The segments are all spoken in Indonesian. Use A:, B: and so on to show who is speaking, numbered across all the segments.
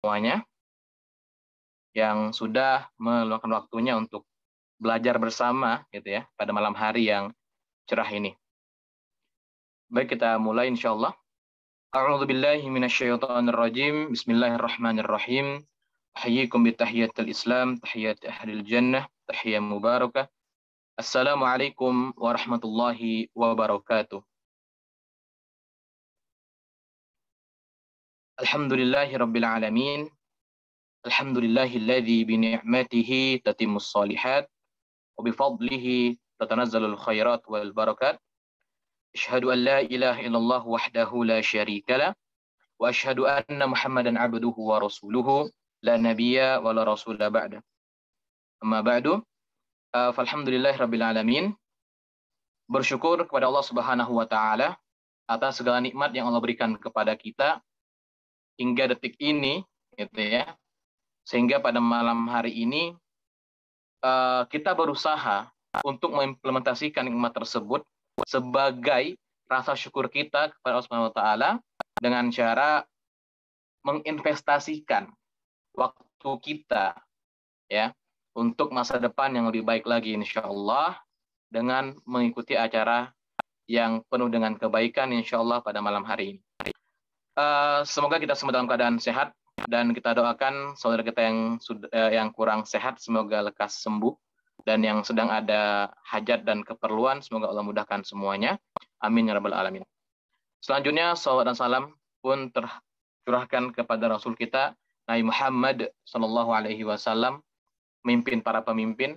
A: semuanya yang sudah meluangkan waktunya untuk belajar bersama gitu ya pada malam hari yang cerah ini. Baik, kita mulai insyaallah. A'udzubillahi minasyaitonirrajim. Bismillahirrahmanirrahim. Ahyikum bitahiyatil Islam, tahiyat ahlil jannah, tahiyat mubarakah. Assalamualaikum warahmatullahi wabarakatuh. Alhamdulillahirabbil alamin. Alhamdulillahilladzi bi ni'matihi tatimmus shalihat wa bi fadlihi tatanazzalul khairat wal barakat. Asyhadu an la ilaha illallah wahdahu la syarika lah wa asyhadu anna Muhammadan abduhu wa rasuluhu la nabiyya wa la rasula ba'da. Amma ba'du. Falhamdulillahirabbil alamin. Bersyukur kepada Allah Subhanahu wa taala atas segala nikmat yang Allah berikan kepada kita hingga detik ini gitu ya. Sehingga pada malam hari ini kita berusaha untuk mengimplementasikan nikmat tersebut sebagai rasa syukur kita kepada Allah Subhanahu wa taala dengan cara menginvestasikan waktu kita ya untuk masa depan yang lebih baik lagi insyaallah dengan mengikuti acara yang penuh dengan kebaikan insyaallah pada malam hari ini. Semoga kita semua dalam keadaan sehat dan kita doakan saudara kita yang kurang sehat semoga lekas sembuh. Dan yang sedang ada hajat dan keperluan, semoga Allah mudahkan semuanya. Amin ya rabbal alamin. Selanjutnya, salawat dan salam pun tercurahkan kepada Rasul kita, Nabi Muhammad Sallallahu Alaihi Wasallam, pemimpin para pemimpin,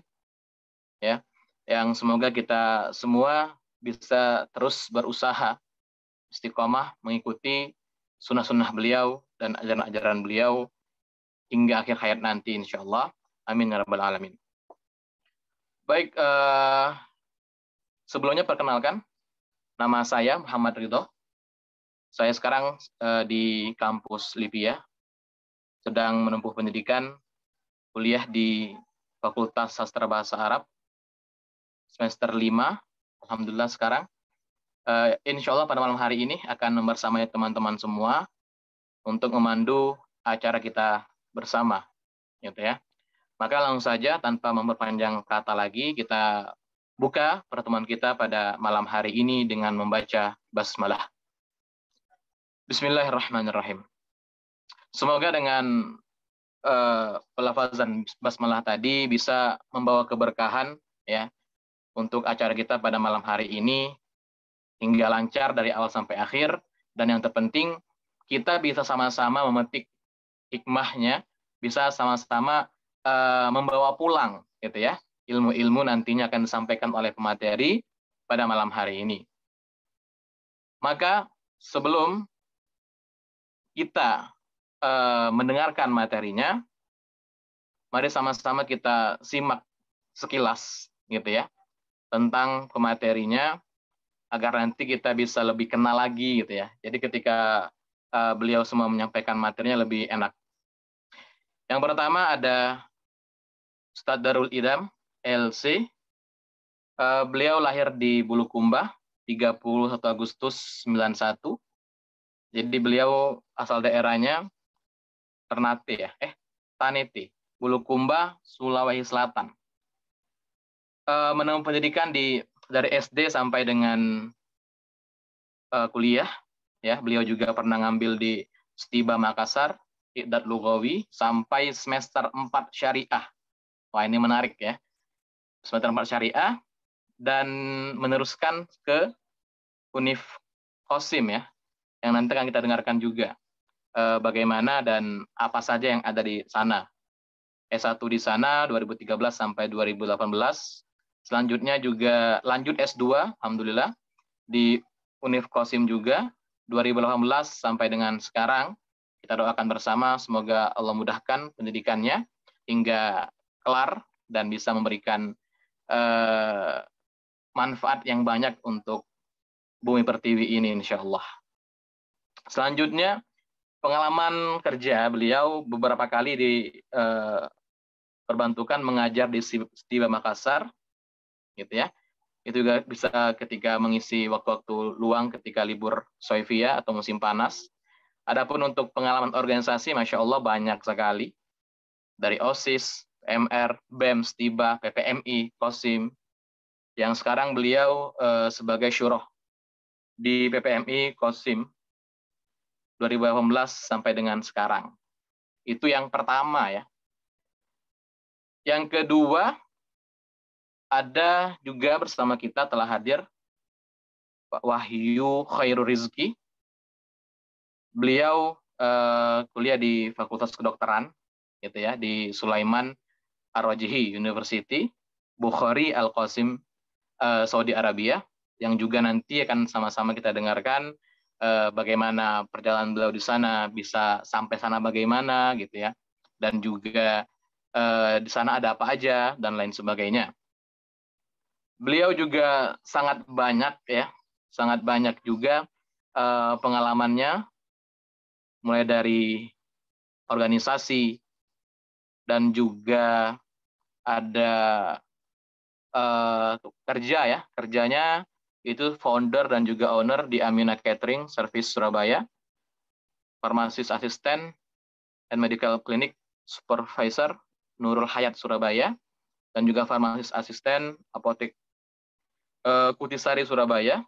A: ya, yang semoga kita semua bisa terus berusaha istiqomah mengikuti sunnah-sunnah beliau dan ajaran-ajaran beliau hingga akhir hayat nanti, insyaallah. Amin ya rabbal alamin. Baik, sebelumnya perkenalkan, nama saya Muhammad Ridho. Saya sekarang di kampus Libya, sedang menempuh pendidikan kuliah di Fakultas Sastra Bahasa Arab, semester 5, alhamdulillah sekarang. Insya Allah pada malam hari ini akan membersamai teman-teman semua untuk memandu acara kita bersama, gitu ya. Maka langsung saja tanpa memperpanjang kata lagi, kita buka pertemuan kita pada malam hari ini dengan membaca basmalah. Bismillahirrahmanirrahim. Semoga dengan pelafazan basmalah tadi bisa membawa keberkahan ya untuk acara kita pada malam hari ini hingga lancar dari awal sampai akhir, dan yang terpenting kita bisa sama-sama memetik hikmahnya, bisa sama-sama membawa pulang gitu ya ilmu-ilmu nantinya akan disampaikan oleh pemateri pada malam hari ini. Maka sebelum kita mendengarkan materinya, mari sama-sama kita simak sekilas gitu ya tentang pematerinya agar nanti kita bisa lebih kenal lagi gitu ya. Jadi ketika beliau semua menyampaikan materinya lebih enak. Yang pertama ada Ustadz Darul Idam, LC. Beliau lahir di Bulukumba, 31 Agustus 91. Jadi beliau asal daerahnya Ternate ya, Tanete, Bulukumba, Sulawesi Selatan. Menempuh pendidikan dari SD sampai dengan kuliah. Ya, beliau juga pernah ngambil di Stiba Makassar, Iqdad Lugawi, sampai semester 4 Syariah. Wah, ini menarik ya. Semester 4 Syariah dan meneruskan ke Univ Qasim ya. Yang nanti akan kita dengarkan juga bagaimana dan apa saja yang ada di sana. S1 di sana 2013 sampai 2018. Selanjutnya juga lanjut S2 alhamdulillah di Univ Qasim juga 2018 sampai dengan sekarang. Kita doakan bersama semoga Allah mudahkan pendidikannya hingga kelar dan bisa memberikan manfaat yang banyak untuk Bumi Pertiwi ini insyaallah. Selanjutnya pengalaman kerja beliau beberapa kali diperbantukan mengajar di Stiba Makassar gitu ya. Itu juga bisa ketika mengisi waktu-waktu luang ketika libur soifia atau musim panas, Adapun untuk pengalaman organisasi, Masya Allah banyak sekali. Dari OSIS, MR, BEM, STIBA, PPMI, KOSIM, yang sekarang beliau sebagai syuroh di PPMI, KOSIM, 2018 sampai dengan sekarang. Itu yang pertama ya. Yang kedua, ada juga bersama kita telah hadir Pak Wahyu Khairul Rizki. Beliau kuliah di Fakultas Kedokteran gitu ya, di Sulaiman Ar-Rajihi University, Bukhari Al-Qasim, Saudi Arabia, yang juga nanti akan sama-sama kita dengarkan bagaimana perjalanan beliau di sana, bisa sampai sana bagaimana gitu ya, dan juga di sana ada apa aja dan lain sebagainya. Beliau juga sangat banyak ya, sangat banyak juga pengalamannya, mulai dari organisasi dan juga ada kerja ya, kerjanya itu founder dan juga owner di Amina Catering Service Surabaya, farmasis asisten and medical clinic supervisor Nurul Hayat Surabaya, dan juga farmasis asisten apotek Kutisari Surabaya,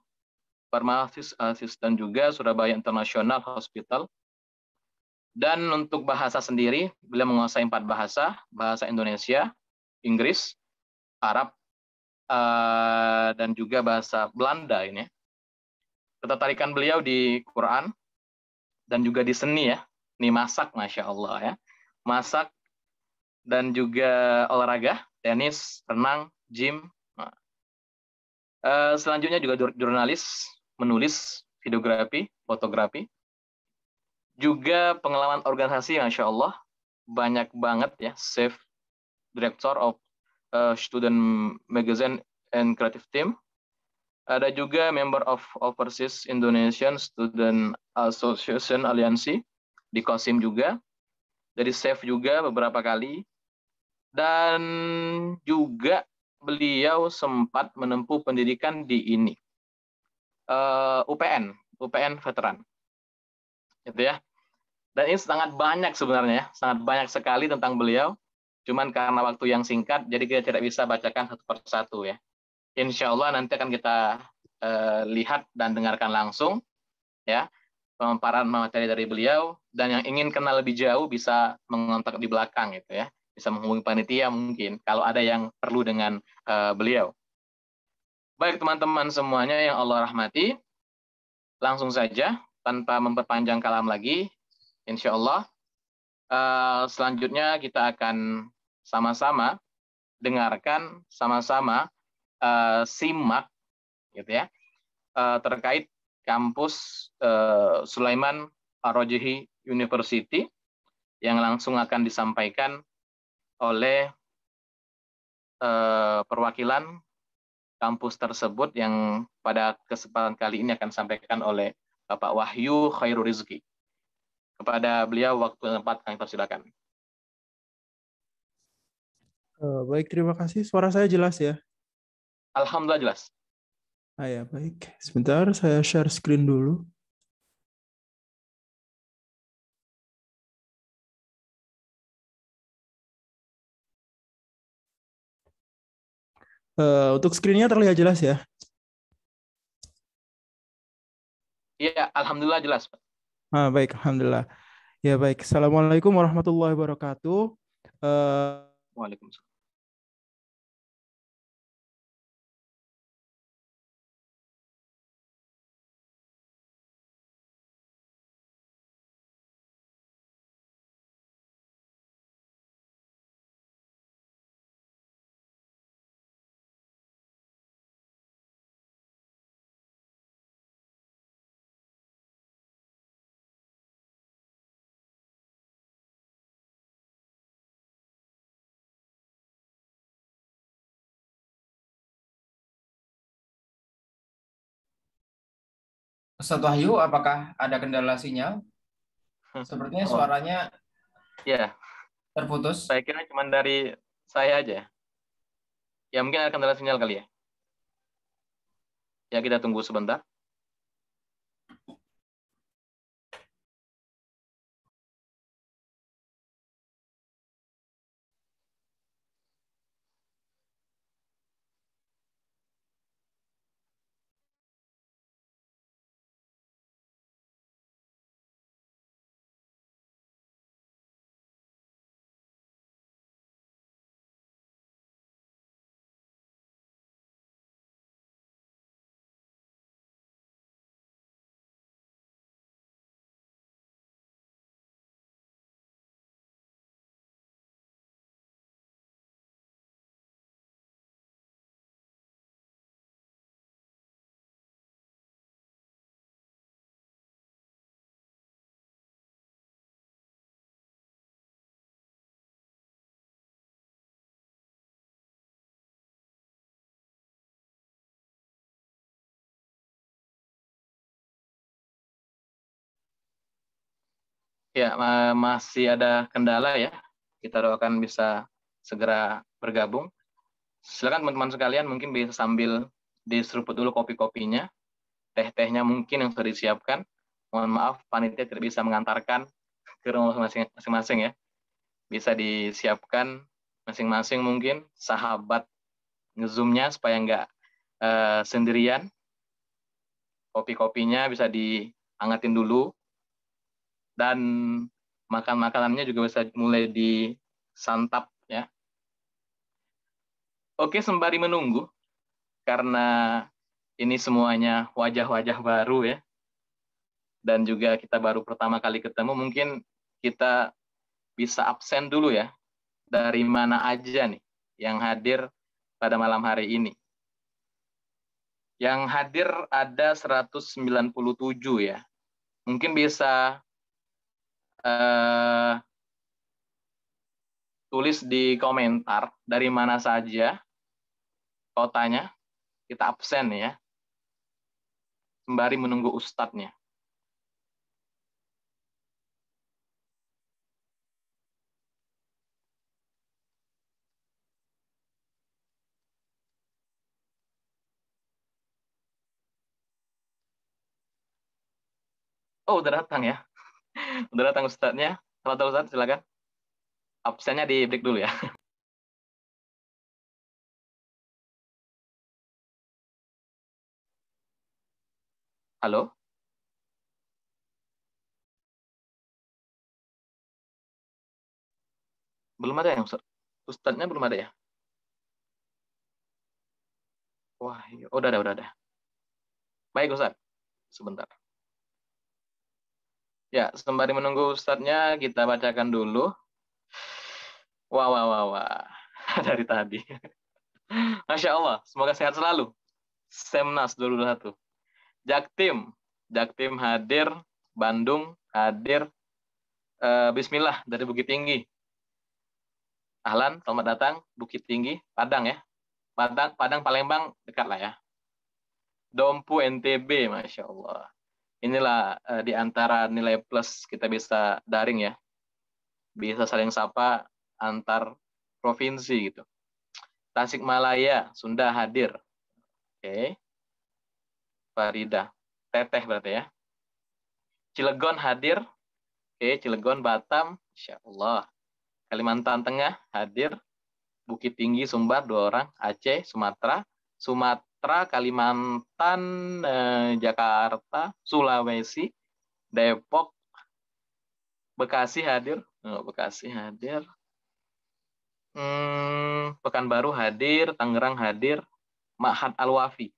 A: farmasis asisten juga Surabaya International Hospital. Dan untuk bahasa sendiri, beliau menguasai 4 bahasa, bahasa Indonesia, Inggris, Arab, dan juga bahasa Belanda ini. Ketertarikan beliau di Quran dan juga di seni ya, ini masak, Masya Allah ya, masak dan juga olahraga, tenis, renang, gym. Selanjutnya juga jurnalis, menulis, videografi, fotografi, juga pengalaman organisasi, Masya Allah, banyak banget ya, Chief Director of Student Magazine and Creative Team. Ada juga member of Overseas Indonesian Student Association Aliansi di KOSIM juga. Dari SAFE juga beberapa kali. Dan juga beliau sempat menempuh pendidikan di ini. UPN Veteran. Gitu ya. Dan ini sangat banyak sebenarnya, sangat banyak sekali tentang beliau. Cuman karena waktu yang singkat, jadi kita tidak bisa bacakan satu persatu ya. Insya Allah nanti akan kita lihat dan dengarkan langsung ya pemaparan materi dari beliau, dan yang ingin kenal lebih jauh bisa mengontak di belakang gitu ya, bisa menghubungi panitia mungkin kalau ada yang perlu dengan beliau. Baik teman-teman semuanya yang Allah rahmati, langsung saja tanpa memperpanjang kalam lagi, insya Allah selanjutnya kita akan sama-sama dengarkan, sama-sama simak gitu ya, terkait kampus Sulaiman Ar-Rajihi University yang langsung akan disampaikan oleh perwakilan kampus tersebut yang pada kesempatan kali ini akan disampaikan oleh Bapak Wahyu Khairul Rizki. Kepada beliau waktu dan tempat kami persilakan.
B: Baik, terima kasih. Suara saya jelas ya?
A: Alhamdulillah jelas.
B: Ya, baik. Sebentar, saya share screen dulu. Untuk screen-nya terlihat jelas ya?
A: Iya, alhamdulillah jelas.
B: Baik, alhamdulillah. Ya, baik. Assalamualaikum warahmatullahi wabarakatuh.
A: Waalaikumsalam.
C: Ustadz Wahyu, apakah ada kendala sinyal? Sepertinya suaranya
A: ya,
C: terputus.
A: saya kira cuma dari saya aja. Ya mungkin ada kendala sinyal kali ya. Ya kita tunggu sebentar. Ya, masih ada kendala ya. Kita doakan bisa segera bergabung. Silakan teman-teman sekalian mungkin bisa sambil diseruput dulu kopi-kopinya, teh-tehnya mungkin yang sudah disiapkan. Mohon maaf, panitia tidak bisa mengantarkan ke rumah masing-masing ya. Bisa disiapkan masing-masing mungkin sahabat nge-zoom-nya supaya nggak sendirian. Kopi-kopinya bisa dihangatin dulu. Dan makan-makanannya juga bisa mulai disantap ya. Oke, sembari menunggu, karena ini semuanya wajah-wajah baru ya, dan juga kita baru pertama kali ketemu, mungkin kita bisa absen dulu ya, dari mana aja nih yang hadir pada malam hari ini. Yang hadir ada 197 ya. Mungkin bisa tulis di komentar dari mana saja kotanya, kita absen ya, sembari menunggu ustadznya. Oh, udah datang ya. Udah datang ustadznya. Kalau ada ustadz, silakan. Absennya di break dulu ya. Halo? Belum ada yang ustadz? Ustadznya belum ada ya? Wah, iya. Udah ada. Baik ustadz, sebentar. Ya, sembari menunggu ustadznya, kita bacakan dulu. Wah. Dari tadi. Masya Allah, semoga sehat selalu. Semnas 2021. Jaktim hadir, Bandung hadir. Bismillah dari Bukit Tinggi. Ahlan, selamat datang Bukit Tinggi, Padang ya. Padang Palembang dekat lah ya. Dompu NTB, Masya Allah. Inilah di antara nilai plus kita bisa daring ya. Bisa saling sapa antar provinsi gitu. Tasikmalaya, Sunda hadir. Oke. Farida. Teteh berarti ya. Cilegon hadir. Oke, Cilegon, Batam. Insya Allah. Kalimantan Tengah hadir. Bukit Tinggi, Sumbar, 2 orang. Aceh, Sumatera, Kalimantan, Jakarta, Sulawesi, Depok, Bekasi hadir. Bekasi hadir. Pekanbaru hadir. Tangerang hadir. Ma'had Al-Wafi.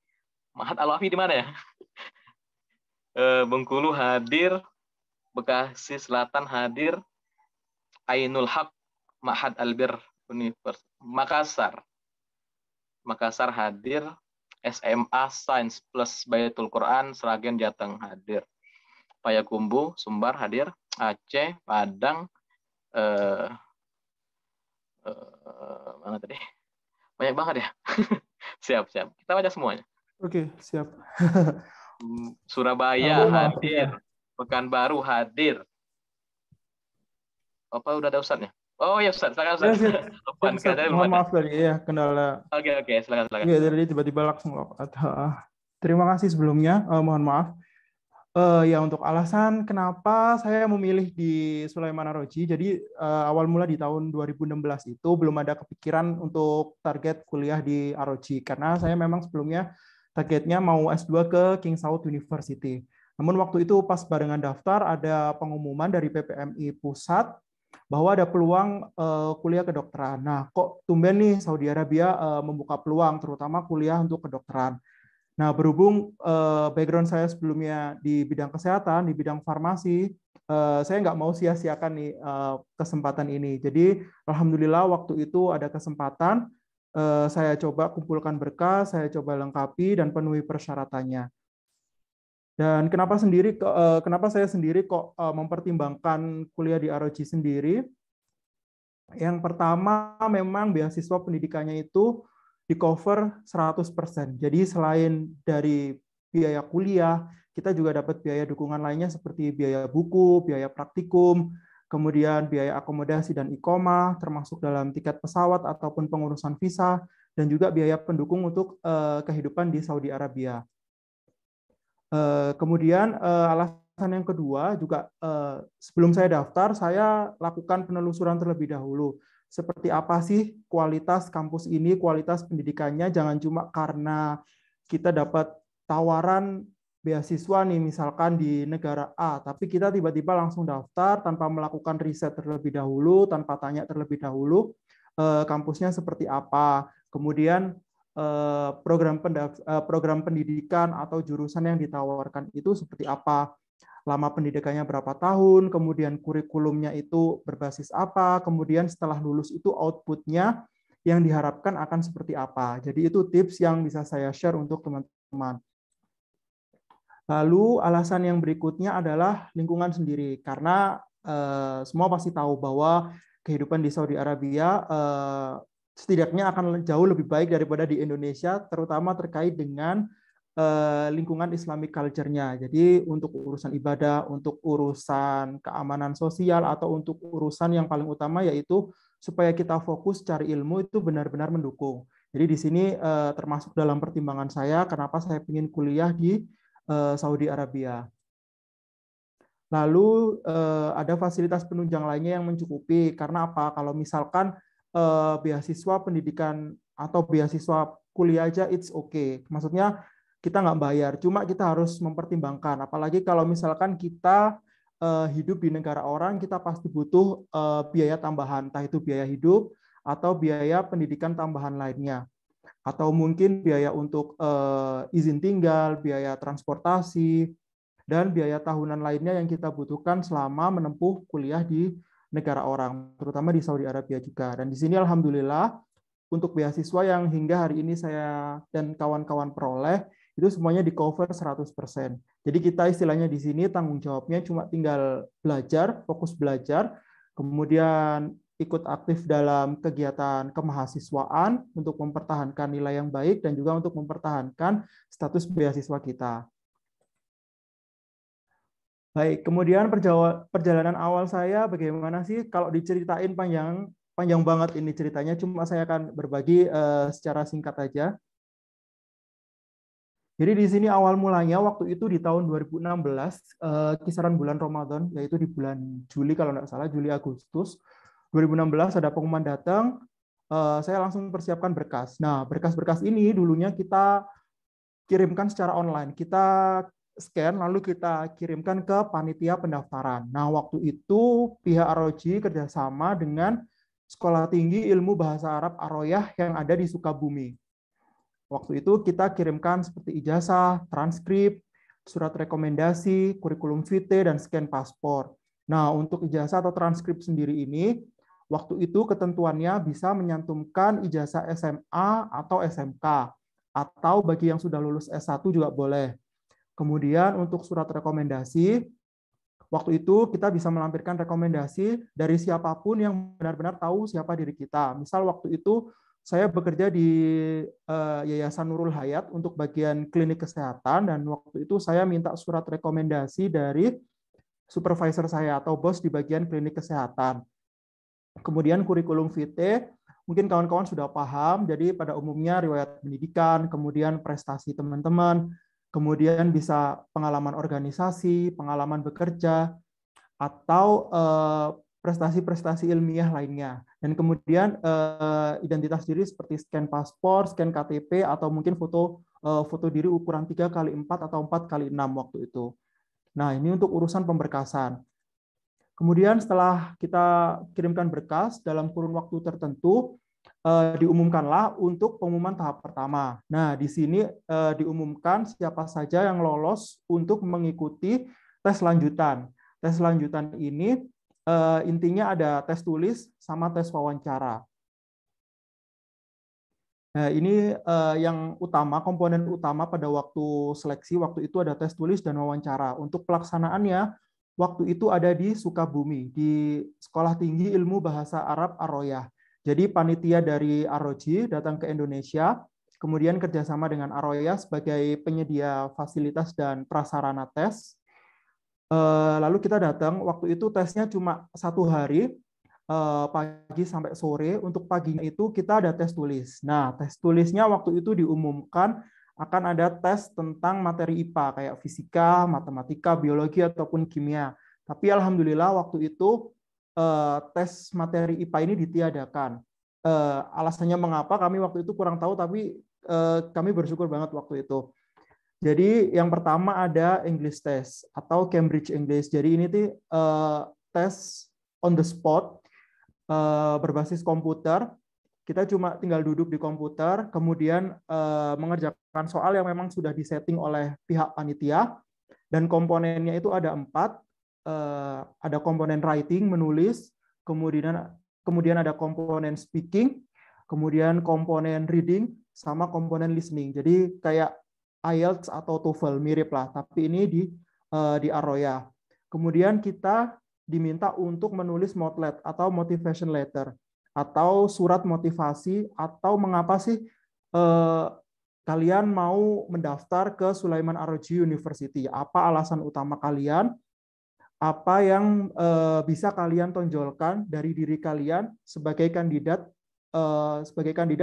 A: Ma'had Al-Wafi di mana ya? Bengkulu hadir. Bekasi Selatan hadir. Ainul Haq, Ma'had Albir Universitas. Makassar hadir. SMA Sains Plus Baitul Quran Sragen Jateng hadir. Payakumbuh Sumbar hadir. Aceh, Padang, mana tadi? Banyak banget ya. Siap. Kita baca semuanya.
B: Oke, siap.
A: Surabaya
B: maaf,
A: hadir.
B: ya.
A: Pekanbaru hadir. Apa udah ada ustadznya? Oh ya Ustaz, silakan Ustaz.
B: Ya, siap. Mohon maaf tadi ya kendala.
A: Oke, silakan.
B: Iya, dari tiba-tiba langsung lewat. Terima kasih sebelumnya. Mohon maaf. Ya, untuk alasan kenapa saya memilih di Sulaiman Aroji. Jadi awal mula di tahun 2016 itu belum ada kepikiran untuk target kuliah di Aroji karena saya memang sebelumnya targetnya mau S2 ke King Saud University. Namun waktu itu pas barengan daftar ada pengumuman dari PPMI pusat bahwa ada peluang kuliah kedokteran. Nah, kok tumben nih Saudi Arabia membuka peluang terutama kuliah untuk kedokteran. Nah, berhubung background saya sebelumnya di bidang kesehatan, di bidang farmasi, saya nggak mau sia-siakan nih kesempatan ini. Jadi, alhamdulillah waktu itu ada kesempatan, saya coba kumpulkan berkas, saya coba lengkapi dan penuhi persyaratannya. Dan kenapa saya sendiri kok mempertimbangkan kuliah di ROG sendiri? Yang pertama, memang beasiswa pendidikannya itu di cover 100%. Jadi selain dari biaya kuliah, kita juga dapat biaya dukungan lainnya seperti biaya buku, biaya praktikum, kemudian biaya akomodasi dan iqomah, termasuk dalam tiket pesawat ataupun pengurusan visa, dan juga biaya pendukung untuk kehidupan di Saudi Arabia. Kemudian alasan yang kedua juga sebelum saya daftar, saya lakukan penelusuran terlebih dahulu. Seperti apa sih kualitas kampus ini, kualitas pendidikannya, jangan cuma karena kita dapat tawaran beasiswa nih misalkan di negara A, tapi kita tiba-tiba langsung daftar tanpa melakukan riset terlebih dahulu, tanpa tanya terlebih dahulu kampusnya seperti apa, kemudian program pendidikan atau jurusan yang ditawarkan itu seperti apa, lama pendidikannya berapa tahun, kemudian kurikulumnya itu berbasis apa, kemudian setelah lulus itu outputnya yang diharapkan akan seperti apa. Jadi itu tips yang bisa saya share untuk teman-teman. Lalu alasan yang berikutnya adalah lingkungan sendiri, karena semua pasti tahu bahwa kehidupan di Saudi Arabia setidaknya akan jauh lebih baik daripada di Indonesia, terutama terkait dengan lingkungan Islamic culture-nya. Jadi untuk urusan ibadah, untuk urusan keamanan sosial, atau untuk urusan yang paling utama yaitu supaya kita fokus cari ilmu itu benar-benar mendukung. Jadi di sini termasuk dalam pertimbangan saya kenapa saya ingin kuliah di Saudi Arabia. Lalu ada fasilitas penunjang lainnya yang mencukupi. Karena apa? Kalau misalkan beasiswa pendidikan atau beasiswa kuliah aja it's okay. Maksudnya kita nggak bayar, cuma kita harus mempertimbangkan. Apalagi kalau misalkan kita hidup di negara orang, kita pasti butuh biaya tambahan, entah itu biaya hidup atau biaya pendidikan tambahan lainnya. Atau mungkin biaya untuk izin tinggal, biaya transportasi, dan biaya tahunan lainnya yang kita butuhkan selama menempuh kuliah di negara orang, terutama di Saudi Arabia juga. Dan di sini alhamdulillah untuk beasiswa yang hingga hari ini saya dan kawan-kawan peroleh, itu semuanya di cover 100%. Jadi kita istilahnya di sini tanggung jawabnya cuma tinggal belajar, fokus belajar, kemudian ikut aktif dalam kegiatan kemahasiswaan untuk mempertahankan nilai yang baik dan juga untuk mempertahankan status beasiswa kita. Baik, kemudian perjalanan awal saya bagaimana sih? Kalau diceritain panjang banget ini ceritanya, cuma saya akan berbagi secara singkat aja. Jadi di sini awal mulanya waktu itu di tahun 2016, kisaran bulan Ramadan, yaitu di bulan Juli kalau nggak salah, Juli Agustus 2016 ada pengumuman datang, saya langsung persiapkan berkas. Nah, berkas-berkas ini dulunya kita kirimkan secara online. Kita scan lalu kita kirimkan ke panitia pendaftaran. Nah, waktu itu pihak ROG kerjasama dengan Sekolah Tinggi Ilmu Bahasa Arab Ar-Royah yang ada di Sukabumi. Waktu itu kita kirimkan seperti ijazah, transkrip, surat rekomendasi, kurikulum vitae, dan scan paspor. Nah, untuk ijazah atau transkrip sendiri ini, waktu itu ketentuannya bisa menyantumkan ijazah SMA atau SMK, atau bagi yang sudah lulus S1 juga boleh. Kemudian untuk surat rekomendasi, waktu itu kita bisa melampirkan rekomendasi dari siapapun yang benar-benar tahu siapa diri kita. Misal waktu itu saya bekerja di Yayasan Nurul Hayat untuk bagian klinik kesehatan, dan waktu itu saya minta surat rekomendasi dari supervisor saya atau bos di bagian klinik kesehatan. Kemudian kurikulum vitae, mungkin kawan-kawan sudah paham, jadi pada umumnya riwayat pendidikan, kemudian prestasi teman-teman, kemudian bisa pengalaman organisasi, pengalaman bekerja, atau prestasi-prestasi ilmiah lainnya. Dan kemudian identitas diri seperti scan paspor, scan KTP, atau mungkin foto diri ukuran 3x4 atau 4x6 waktu itu. Nah, ini untuk urusan pemberkasan. Kemudian setelah kita kirimkan berkas, dalam kurun waktu tertentu, diumumkanlah untuk pengumuman tahap pertama. Nah, di sini diumumkan siapa saja yang lolos untuk mengikuti tes lanjutan. Tes lanjutan ini intinya ada tes tulis sama tes wawancara. Nah, ini yang utama, komponen utama pada waktu seleksi, waktu itu ada tes tulis dan wawancara. Untuk pelaksanaannya, waktu itu ada di Sukabumi, di Sekolah Tinggi Ilmu Bahasa Arab Ar-Royah. Jadi panitia dari ROG datang ke Indonesia, kemudian kerjasama dengan Aroya sebagai penyedia fasilitas dan prasarana tes. Lalu kita datang, waktu itu tesnya cuma 1 hari, pagi sampai sore. Untuk paginya itu kita ada tes tulis. Nah, tes tulisnya waktu itu diumumkan akan ada tes tentang materi IPA, kayak fisika, matematika, biologi, ataupun kimia. Tapi alhamdulillah waktu itu tes materi IPA ini ditiadakan. Alasannya mengapa kami waktu itu kurang tahu, tapi kami bersyukur banget waktu itu. Jadi yang pertama ada English test atau Cambridge English. Jadi ini tuh tes on the spot, berbasis komputer. Kita cuma tinggal duduk di komputer, kemudian mengerjakan soal yang memang sudah disetting oleh pihak panitia. Dan komponennya itu ada 4. Ada komponen writing, menulis, kemudian ada komponen speaking, kemudian komponen reading, sama komponen listening. Jadi kayak IELTS atau TOEFL, mirip lah, tapi ini di Aroya. Kemudian kita diminta untuk menulis motlet atau motivation letter, atau surat motivasi, atau mengapa sih kalian mau mendaftar ke Sulaiman Ar-Roji University. Apa alasan utama kalian? Apa yang bisa kalian tonjolkan dari diri kalian sebagai kandidat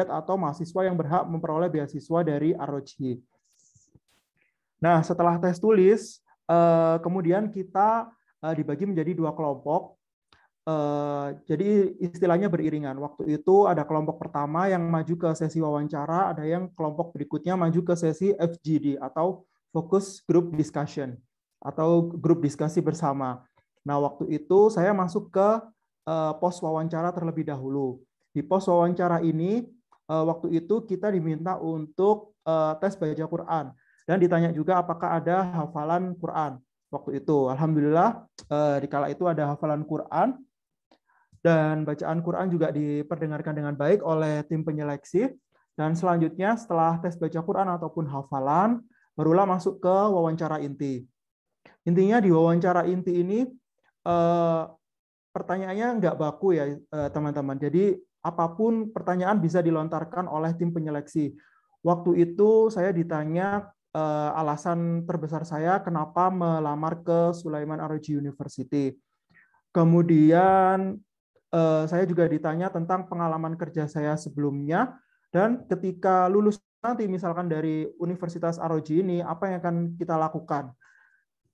B: atau mahasiswa yang berhak memperoleh beasiswa dari Ar-Roji. Nah, setelah tes tulis, kemudian kita dibagi menjadi 2 kelompok. Jadi istilahnya beriringan. Waktu itu ada kelompok pertama yang maju ke sesi wawancara, ada yang kelompok berikutnya maju ke sesi FGD atau Focus Group Discussion atau grup diskusi bersama. Nah, waktu itu saya masuk ke pos wawancara terlebih dahulu. Di pos wawancara ini, waktu itu kita diminta untuk tes baca Quran. Dan ditanya juga apakah ada hafalan Quran waktu itu. Alhamdulillah, di kala itu ada hafalan Quran. Dan bacaan Quran juga diperdengarkan dengan baik oleh tim penyeleksi. Dan selanjutnya setelah tes baca Quran ataupun hafalan, barulah masuk ke wawancara inti. Intinya di wawancara inti ini, pertanyaannya nggak baku ya teman-teman. Jadi apapun pertanyaan bisa dilontarkan oleh tim penyeleksi. Waktu itu saya ditanya alasan terbesar saya kenapa melamar ke Sulaiman Ar-Roji University. Kemudian saya juga ditanya tentang pengalaman kerja saya sebelumnya, dan ketika lulus nanti misalkan dari Universitas Ar-Roji ini, apa yang akan kita lakukan.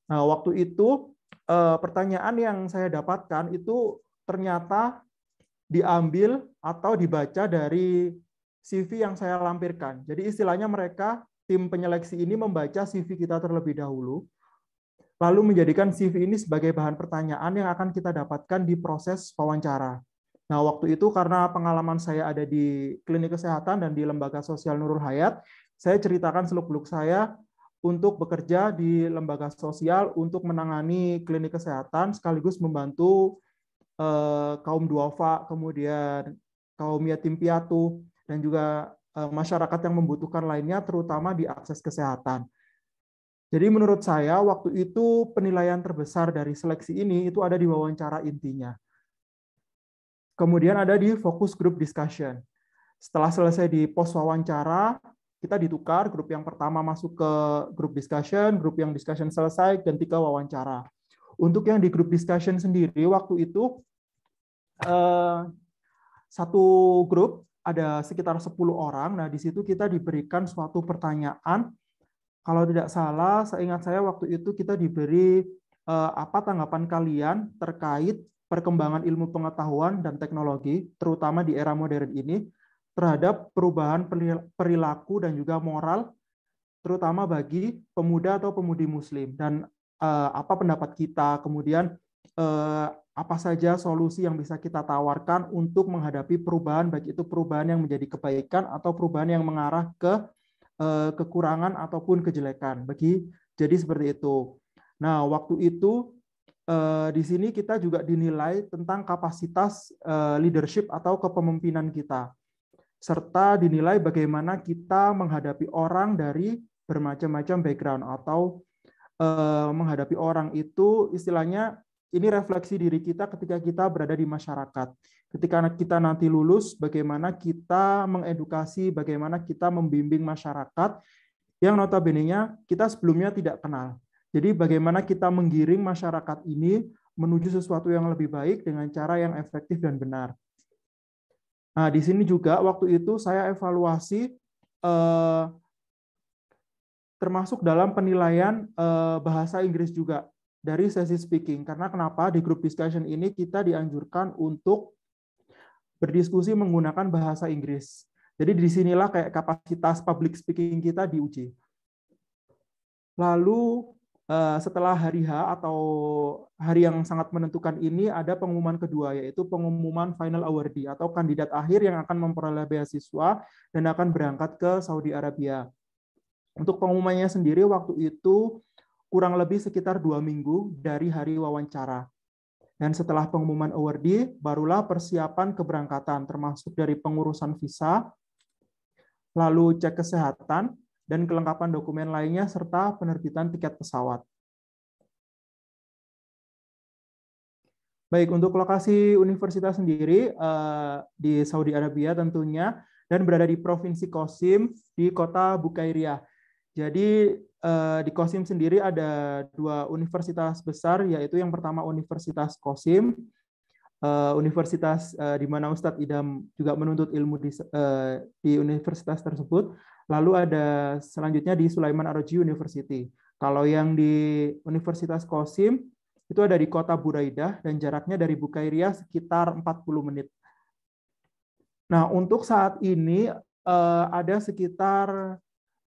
B: Nah, waktu itu pertanyaan yang saya dapatkan itu ternyata diambil atau dibaca dari CV yang saya lampirkan. Jadi istilahnya mereka, tim penyeleksi ini membaca CV kita terlebih dahulu, lalu menjadikan CV ini sebagai bahan pertanyaan yang akan kita dapatkan di proses wawancara. Nah, waktu itu karena pengalaman saya ada di klinik kesehatan dan di lembaga sosial Nurul Hayat, saya ceritakan seluk-beluk saya untuk bekerja di lembaga sosial untuk menangani klinik kesehatan sekaligus membantu kaum duafa, kemudian kaum yatim piatu, dan juga masyarakat yang membutuhkan lainnya, terutama di akses kesehatan. Jadi menurut saya waktu itu penilaian terbesar dari seleksi ini itu ada di wawancara intinya. Kemudian ada di focus group discussion. Setelah selesai di pos wawancara, kita ditukar, grup yang pertama masuk ke grup discussion selesai, ganti ke wawancara. Untuk yang di grup discussion sendiri, waktu itu satu grup ada sekitar 10 orang. Nah, di situ kita diberikan suatu pertanyaan. Kalau tidak salah, seingat saya waktu itu kita diberi apa tanggapan kalian terkait perkembangan ilmu pengetahuan dan teknologi, terutama di era modern ini, terhadap perubahan perilaku dan juga moral, terutama bagi pemuda atau pemudi Muslim. Dan apa pendapat kita, kemudian apa saja solusi yang bisa kita tawarkan untuk menghadapi perubahan, baik itu perubahan yang menjadi kebaikan atau perubahan yang mengarah ke kekurangan ataupun kejelekan. Jadi seperti itu. Nah, waktu itu di sini kita juga dinilai tentang kapasitas leadership atau kepemimpinan kita, serta dinilai bagaimana kita menghadapi orang dari bermacam-macam background atau menghadapi orang itu istilahnya ini refleksi diri kita ketika kita berada di masyarakat. Ketika kita nanti lulus, bagaimana kita mengedukasi, bagaimana kita membimbing masyarakat yang notabene-nya kita sebelumnya tidak kenal. Jadi bagaimana kita menggiring masyarakat ini menuju sesuatu yang lebih baik dengan cara yang efektif dan benar. Nah, di sini juga waktu itu saya evaluasi termasuk dalam penilaian bahasa Inggris juga dari sesi speaking. Karena kenapa? Di group discussion ini kita dianjurkan untuk berdiskusi menggunakan bahasa Inggris. Jadi disinilah kayak kapasitas public speaking kita diuji. Lalu setelah hari H atau hari yang sangat menentukan ini ada pengumuman kedua, yaitu pengumuman final awardee atau kandidat akhir yang akan memperoleh beasiswa dan akan berangkat ke Saudi Arabia. Untuk pengumumannya sendiri waktu itu kurang lebih sekitar 2 minggu dari hari wawancara. Dan setelah pengumuman awardee, barulah persiapan keberangkatan, termasuk dari pengurusan visa, lalu cek kesehatan, dan kelengkapan dokumen lainnya, serta penerbitan tiket pesawat. Baik, untuk lokasi universitas sendiri di Saudi Arabia tentunya, dan berada di Provinsi Qasim, di kota Bukairiyah. Jadi di Qasim sendiri ada 2 universitas besar, yaitu yang pertama Universitas Qasim, universitas di mana Ustadz Idam juga menuntut ilmu di universitas tersebut. Lalu ada selanjutnya di Sulaiman Ar-Roji University. Kalau yang di Universitas Qasim itu ada di kota Buraidah dan jaraknya dari Bukairiyah sekitar 40 menit. Nah, untuk saat ini ada sekitar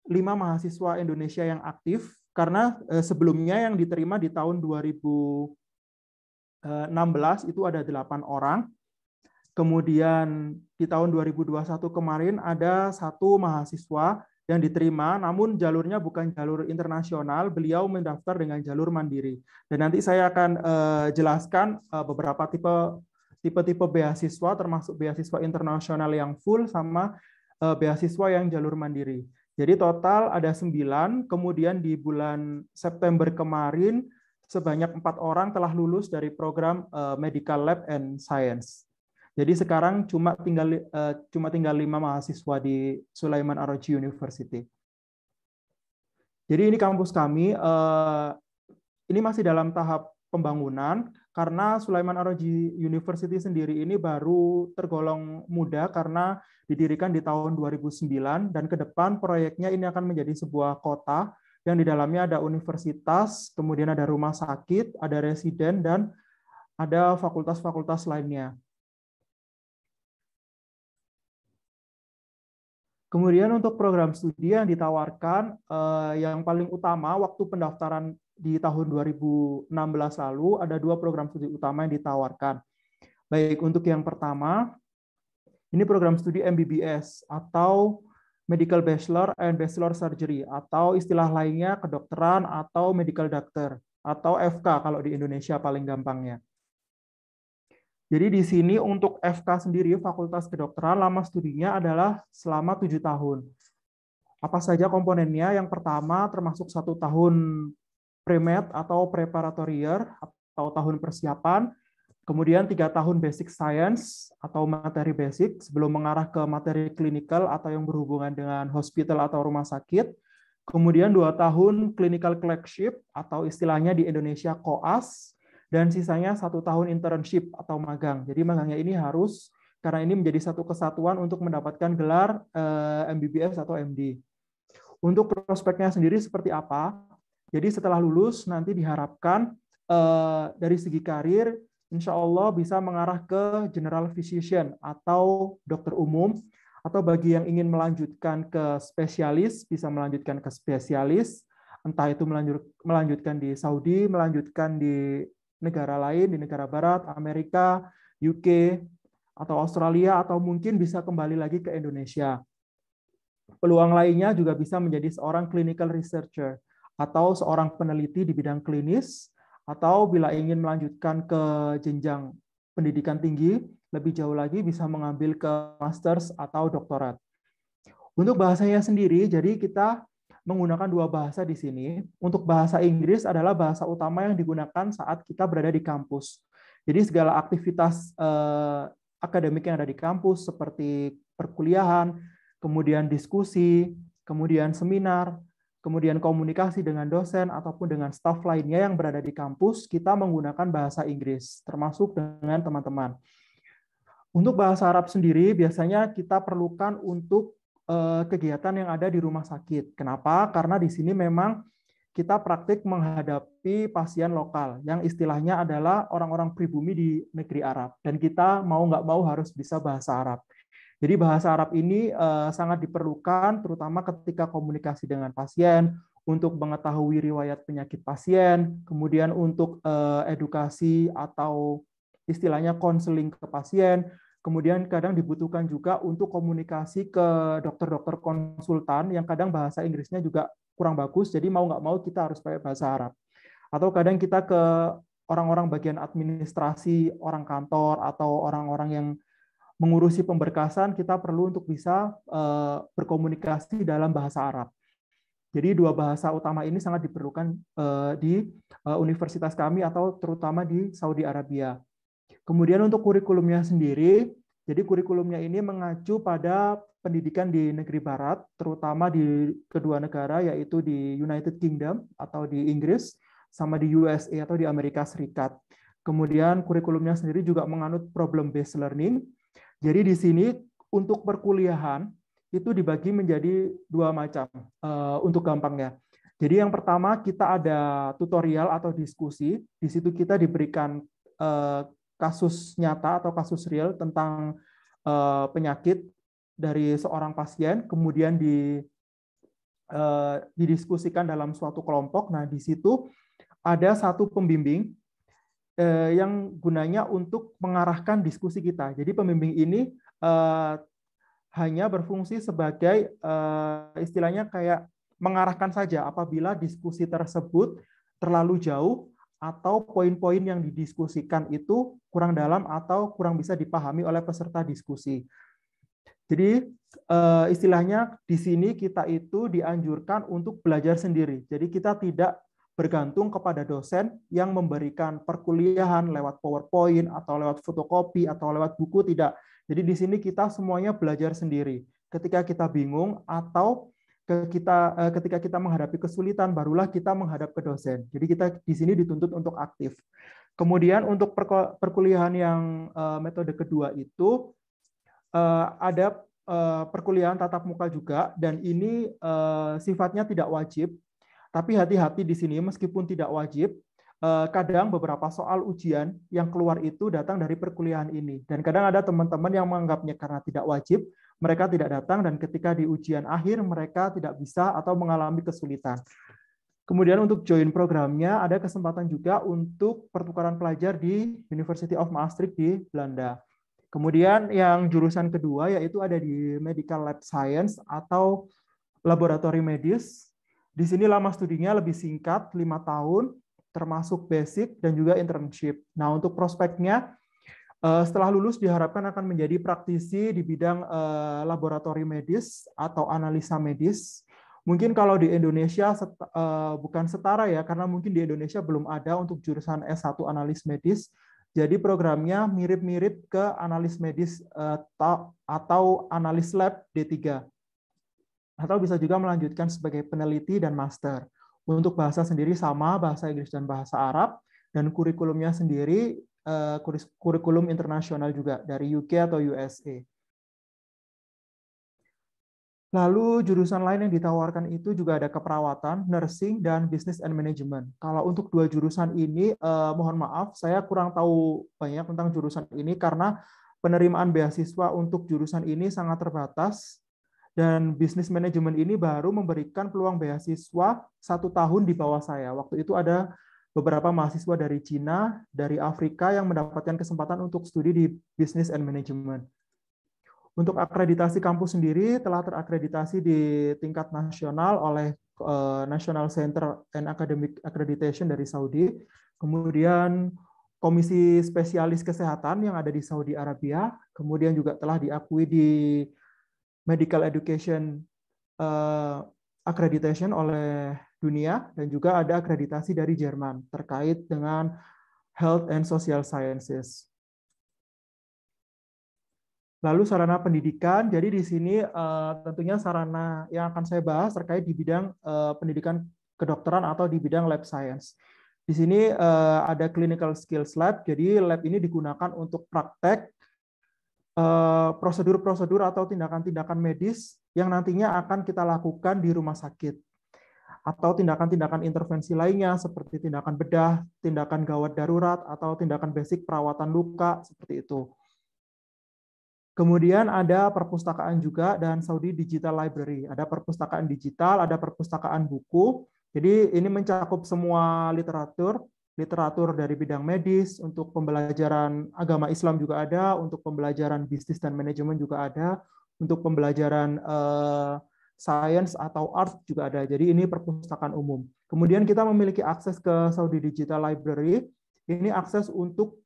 B: 5 mahasiswa Indonesia yang aktif, karena sebelumnya yang diterima di tahun 2016 itu ada 8 orang. Kemudian di tahun 2021 kemarin ada 1 mahasiswa yang diterima, namun jalurnya bukan jalur internasional, beliau mendaftar dengan jalur mandiri. Dan nanti saya akan jelaskan beberapa tipe beasiswa, termasuk beasiswa internasional yang full sama beasiswa yang jalur mandiri. Jadi total ada 9, kemudian di bulan September kemarin sebanyak 4 orang telah lulus dari program Medical Lab and Science. Jadi sekarang cuma tinggal 5 mahasiswa di Sulaiman Ar-Roji University. Jadi ini kampus kami, ini masih dalam tahap pembangunan, karena Sulaiman Ar-Roji University sendiri ini baru tergolong muda karena didirikan di tahun 2009, dan ke depan proyeknya ini akan menjadi sebuah kota yang di dalamnya ada universitas, kemudian ada rumah sakit, ada residen, dan ada fakultas-fakultas lainnya. Kemudian untuk program studi yang ditawarkan, yang paling utama waktu pendaftaran di tahun 2016 lalu, ada 2 program studi utama yang ditawarkan. Baik, untuk yang pertama, ini program studi MBBS atau Medical Bachelor and Bachelor Surgery, atau istilah lainnya kedokteran atau Medical Doctor, atau FK kalau di Indonesia paling gampangnya. Jadi di sini untuk FK sendiri, Fakultas Kedokteran, lama studinya adalah selama 7 tahun. Apa saja komponennya? Yang pertama termasuk 1 tahun pre-med atau preparatory year atau tahun persiapan, kemudian 3 tahun basic science atau materi basic sebelum mengarah ke materi clinical atau yang berhubungan dengan hospital atau rumah sakit, kemudian 2 tahun clinical clerkship atau istilahnya di Indonesia koas, dan sisanya 1 tahun internship atau magang. Jadi magangnya ini harus, karena ini menjadi satu kesatuan untuk mendapatkan gelar MBBS atau MD. Untuk prospeknya sendiri seperti apa? Jadi setelah lulus nanti diharapkan dari segi karir, insya Allah bisa mengarah ke general physician atau dokter umum, atau bagi yang ingin melanjutkan ke spesialis, bisa melanjutkan ke spesialis, entah itu melanjutkan di Saudi, melanjutkan di negara lain, di negara barat, Amerika, UK, atau Australia, atau mungkin bisa kembali lagi ke Indonesia. Peluang lainnya juga bisa menjadi seorang clinical researcher, atau seorang peneliti di bidang klinis, atau bila ingin melanjutkan ke jenjang pendidikan tinggi, lebih jauh lagi bisa mengambil ke masters atau doktorat. Untuk bahasanya sendiri, jadi kita menggunakan 2 bahasa di sini. Untuk bahasa Inggris adalah bahasa utama yang digunakan saat kita berada di kampus. Jadi segala aktivitas akademik yang ada di kampus seperti perkuliahan, kemudian diskusi, kemudian seminar, kemudian komunikasi dengan dosen ataupun dengan staf lainnya yang berada di kampus, kita menggunakan bahasa Inggris, termasuk dengan teman-teman. Untuk bahasa Arab sendiri, biasanya kita perlukan untuk kegiatan yang ada di rumah sakit. Kenapa? Karena di sini memang kita praktik menghadapi pasien lokal, yang istilahnya adalah orang-orang pribumi di negeri Arab. Dan kita mau nggak mau harus bisa bahasa Arab. Jadi bahasa Arab ini sangat diperlukan, terutama ketika komunikasi dengan pasien, untuk mengetahui riwayat penyakit pasien, kemudian untuk edukasi atau istilahnya konseling ke pasien, kemudian kadang dibutuhkan juga untuk komunikasi ke dokter-dokter konsultan yang kadang bahasa Inggrisnya juga kurang bagus, jadi mau nggak mau kita harus pakai bahasa Arab. Atau kadang kita ke orang-orang bagian administrasi, orang kantor, atau orang-orang yang mengurusi pemberkasan, kita perlu untuk bisa berkomunikasi dalam bahasa Arab. Jadi dua bahasa utama ini sangat diperlukan di universitas kami atau terutama di Saudi Arabia. Kemudian untuk kurikulumnya sendiri, jadi kurikulumnya ini mengacu pada pendidikan di negeri barat, terutama di kedua negara, yaitu di United Kingdom atau di Inggris, sama di USA atau di Amerika Serikat. Kemudian kurikulumnya sendiri juga menganut problem-based learning. Jadi di sini untuk perkuliahan itu dibagi menjadi dua macam untuk gampangnya. Jadi yang pertama kita ada tutorial atau diskusi. Di situ kita diberikan kasus nyata atau kasus real tentang penyakit dari seorang pasien, kemudian didiskusikan dalam suatu kelompok. Nah di situ ada satu pembimbing yang gunanya untuk mengarahkan diskusi kita. Jadi pembimbing ini hanya berfungsi sebagai istilahnya kayak mengarahkan saja apabila diskusi tersebut terlalu jauh atau poin-poin yang didiskusikan itu kurang dalam atau kurang bisa dipahami oleh peserta diskusi. Jadi istilahnya di sini kita itu dianjurkan untuk belajar sendiri. Jadi kita tidak bergantung kepada dosen yang memberikan perkuliahan lewat PowerPoint atau lewat fotokopi atau lewat buku, tidak. Jadi di sini kita semuanya belajar sendiri. Ketika kita bingung atau ketika kita menghadapi kesulitan, barulah kita menghadap ke dosen. Jadi kita di sini dituntut untuk aktif. Kemudian untuk perkuliahan yang metode kedua itu ada perkuliahan tatap muka juga, dan ini sifatnya tidak wajib. Tapi hati-hati di sini, meskipun tidak wajib, kadang beberapa soal ujian yang keluar itu datang dari perkuliahan ini. Dan kadang ada teman-teman yang menganggapnya karena tidak wajib, mereka tidak datang, dan ketika di ujian akhir mereka tidak bisa atau mengalami kesulitan. Kemudian untuk join programnya, ada kesempatan juga untuk pertukaran pelajar di University of Maastricht di Belanda. Kemudian yang jurusan kedua yaitu ada di Medical Lab Science atau laboratori medis. Di sini lama studinya lebih singkat, 5 tahun, termasuk basic dan juga internship. Nah, untuk prospeknya, setelah lulus diharapkan akan menjadi praktisi di bidang laboratori medis atau analisa medis. Mungkin kalau di Indonesia bukan setara ya, karena mungkin di Indonesia belum ada untuk jurusan S1 analis medis. Jadi programnya mirip-mirip ke analis medis atau analis lab D3. Atau bisa juga melanjutkan sebagai peneliti dan master. Untuk bahasa sendiri sama, bahasa Inggris dan bahasa Arab, dan kurikulumnya sendiri kurikulum internasional juga dari UK atau USA. Lalu jurusan lain yang ditawarkan itu juga ada keperawatan, nursing, dan business and management. Kalau untuk dua jurusan ini, mohon maaf, saya kurang tahu banyak tentang jurusan ini karena penerimaan beasiswa untuk jurusan ini sangat terbatas. Dan bisnis manajemen ini baru memberikan peluang beasiswa 1 tahun di bawah saya. Waktu itu ada beberapa mahasiswa dari Cina, dari Afrika yang mendapatkan kesempatan untuk studi di business and management. Untuk akreditasi kampus sendiri telah terakreditasi di tingkat nasional oleh National Center and Academic Accreditation dari Saudi. Kemudian Komisi Spesialis Kesehatan yang ada di Saudi Arabia. Kemudian juga telah diakui di Medical Education Accreditation oleh dunia, dan juga ada akreditasi dari Jerman terkait dengan Health and Social Sciences. Lalu sarana pendidikan, jadi di sini tentunya sarana yang akan saya bahas terkait di bidang pendidikan kedokteran atau di bidang lab science. Di sini ada clinical skills lab, jadi lab ini digunakan untuk praktek prosedur-prosedur atau tindakan-tindakan medis yang nantinya akan kita lakukan di rumah sakit. Atau tindakan-tindakan intervensi lainnya seperti tindakan bedah, tindakan gawat darurat, atau tindakan basic perawatan luka, seperti itu. Kemudian ada perpustakaan juga dan Saudi Digital Library. Ada perpustakaan digital, ada perpustakaan buku. Jadi ini mencakup semua literatur dari bidang medis, untuk pembelajaran agama Islam juga ada, untuk pembelajaran bisnis dan manajemen juga ada, untuk pembelajaran sains atau art juga ada. Jadi ini perpustakaan umum. Kemudian kita memiliki akses ke Saudi Digital Library. Ini akses untuk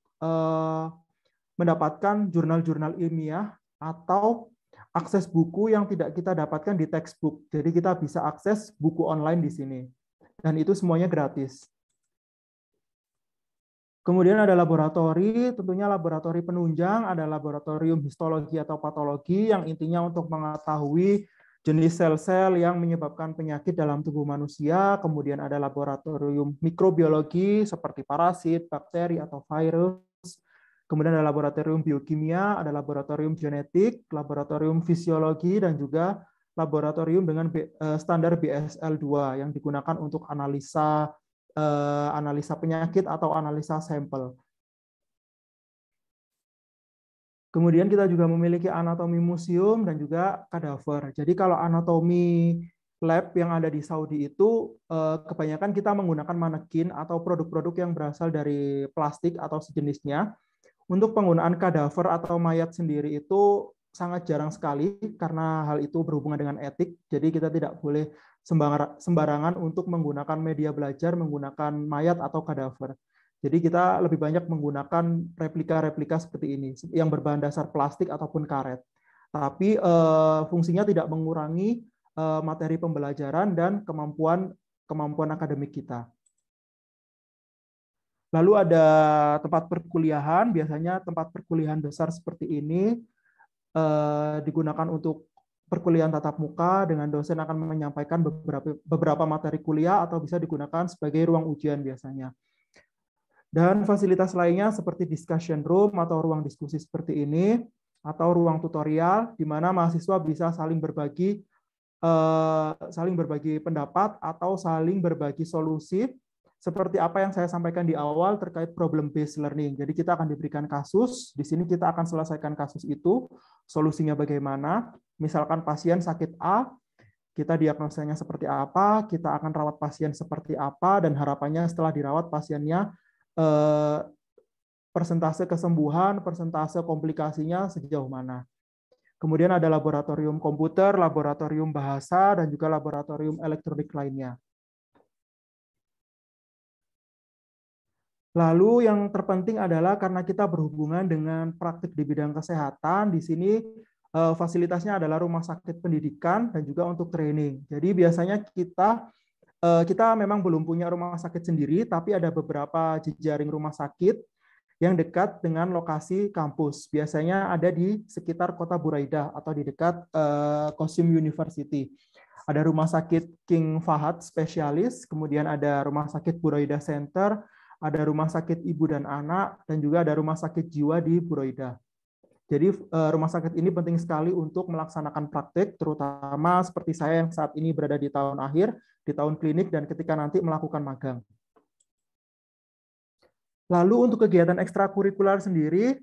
B: mendapatkan jurnal-jurnal ilmiah atau akses buku yang tidak kita dapatkan di textbook. Jadi kita bisa akses buku online di sini. Dan itu semuanya gratis. Kemudian ada laboratori, tentunya laboratori penunjang, ada laboratorium histologi atau patologi yang intinya untuk mengetahui jenis sel-sel yang menyebabkan penyakit dalam tubuh manusia. Kemudian ada laboratorium mikrobiologi seperti parasit, bakteri, atau virus. Kemudian ada laboratorium biokimia, ada laboratorium genetik, laboratorium fisiologi, dan juga laboratorium dengan standar BSL-2 yang digunakan untuk analisa penyakit atau analisa sampel. Kemudian kita juga memiliki anatomi museum dan juga kadaver. Jadi kalau anatomi lab yang ada di Saudi itu kebanyakan kita menggunakan manekin atau produk-produk yang berasal dari plastik atau sejenisnya. Untuk penggunaan kadaver atau mayat sendiri itu sangat jarang sekali karena hal itu berhubungan dengan etik. Jadi kita tidak boleh sembarangan untuk menggunakan media belajar menggunakan mayat atau kadaver. Jadi kita lebih banyak menggunakan replika-replika seperti ini yang berbahan dasar plastik ataupun karet. Tapi fungsinya tidak mengurangi materi pembelajaran dan kemampuan akademik kita. Lalu ada tempat perkuliahan, biasanya tempat perkuliahan besar seperti ini digunakan untuk perkuliahan tatap muka dengan dosen akan menyampaikan beberapa materi kuliah atau bisa digunakan sebagai ruang ujian biasanya. Dan fasilitas lainnya seperti discussion room atau ruang diskusi seperti ini, atau ruang tutorial di mana mahasiswa bisa saling berbagi pendapat atau saling berbagi solusi. Seperti apa yang saya sampaikan di awal terkait problem-based learning. Jadi kita akan diberikan kasus, di sini kita akan selesaikan kasus itu, solusinya bagaimana. Misalkan pasien sakit A, kita diagnosanya seperti apa, kita akan rawat pasien seperti apa, dan harapannya setelah dirawat pasiennya, persentase kesembuhan, persentase komplikasinya sejauh mana. Kemudian ada laboratorium komputer, laboratorium bahasa, dan juga laboratorium elektronik lainnya. Lalu yang terpenting adalah karena kita berhubungan dengan praktik di bidang kesehatan, di sini fasilitasnya adalah rumah sakit pendidikan dan juga untuk training. Jadi biasanya kita memang belum punya rumah sakit sendiri, tapi ada beberapa jejaring rumah sakit yang dekat dengan lokasi kampus. Biasanya ada di sekitar kota Buraidah atau di dekat Qasim University. Ada rumah sakit King Fahad Spesialis, kemudian ada rumah sakit Buraidah Center, ada rumah sakit ibu dan anak, dan juga ada rumah sakit jiwa di Buraidah. Jadi rumah sakit ini penting sekali untuk melaksanakan praktik, terutama seperti saya yang saat ini berada di tahun akhir, di tahun klinik, dan ketika nanti melakukan magang. Lalu untuk kegiatan ekstrakurikuler sendiri,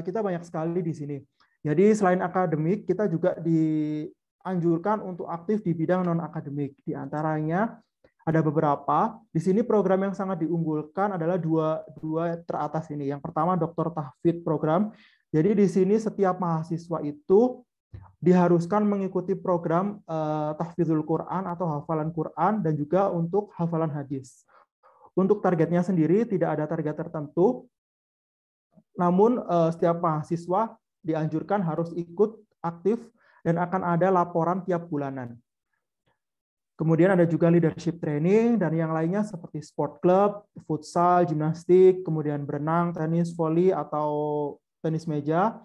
B: kita banyak sekali di sini. Jadi selain akademik, kita juga dianjurkan untuk aktif di bidang non-akademik. Di antaranya ada beberapa. Di sini program yang sangat diunggulkan adalah dua teratas ini. Yang pertama Dr. Tahfidz program. Jadi di sini setiap mahasiswa itu diharuskan mengikuti program tahfidzul Quran atau hafalan Quran dan juga untuk hafalan hadis. Untuk targetnya sendiri tidak ada target tertentu. Namun setiap mahasiswa dianjurkan harus ikut aktif dan akan ada laporan tiap bulanan. Kemudian ada juga leadership training dan yang lainnya seperti sport club, futsal, gimnastik, kemudian berenang, tenis, voli, atau tenis meja.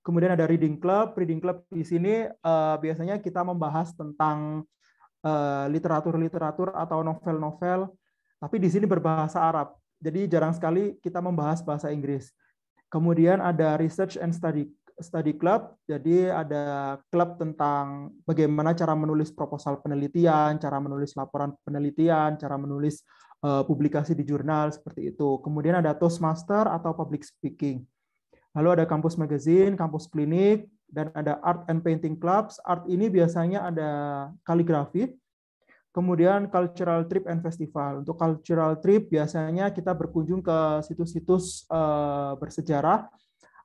B: Kemudian ada reading club. Reading club di sini biasanya kita membahas tentang literatur-literatur atau novel-novel, tapi di sini berbahasa Arab. Jadi jarang sekali kita membahas bahasa Inggris. Kemudian ada research and study club. Jadi ada klub tentang bagaimana cara menulis proposal penelitian, cara menulis laporan penelitian, cara menulis publikasi di jurnal seperti itu. Kemudian ada Toastmaster atau public speaking. Lalu ada kampus magazine, kampus klinik, dan ada art and painting clubs. Art ini biasanya ada kaligrafi. Kemudian cultural trip and festival. Untuk cultural trip biasanya kita berkunjung ke situs-situs bersejarah,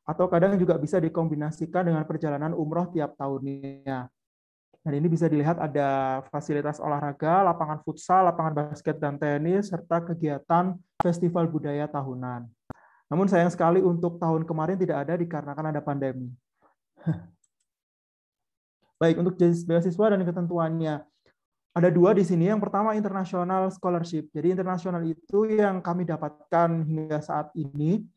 B: atau kadang juga bisa dikombinasikan dengan perjalanan umroh tiap tahunnya. Dan ini bisa dilihat ada fasilitas olahraga, lapangan futsal, lapangan basket dan tenis, serta kegiatan festival budaya tahunan. Namun sayang sekali untuk tahun kemarin tidak ada dikarenakan ada pandemi. Baik, untuk jenis beasiswa dan ketentuannya. Ada dua di sini. Yang pertama international scholarship. Jadi internasional itu yang kami dapatkan hingga saat ini,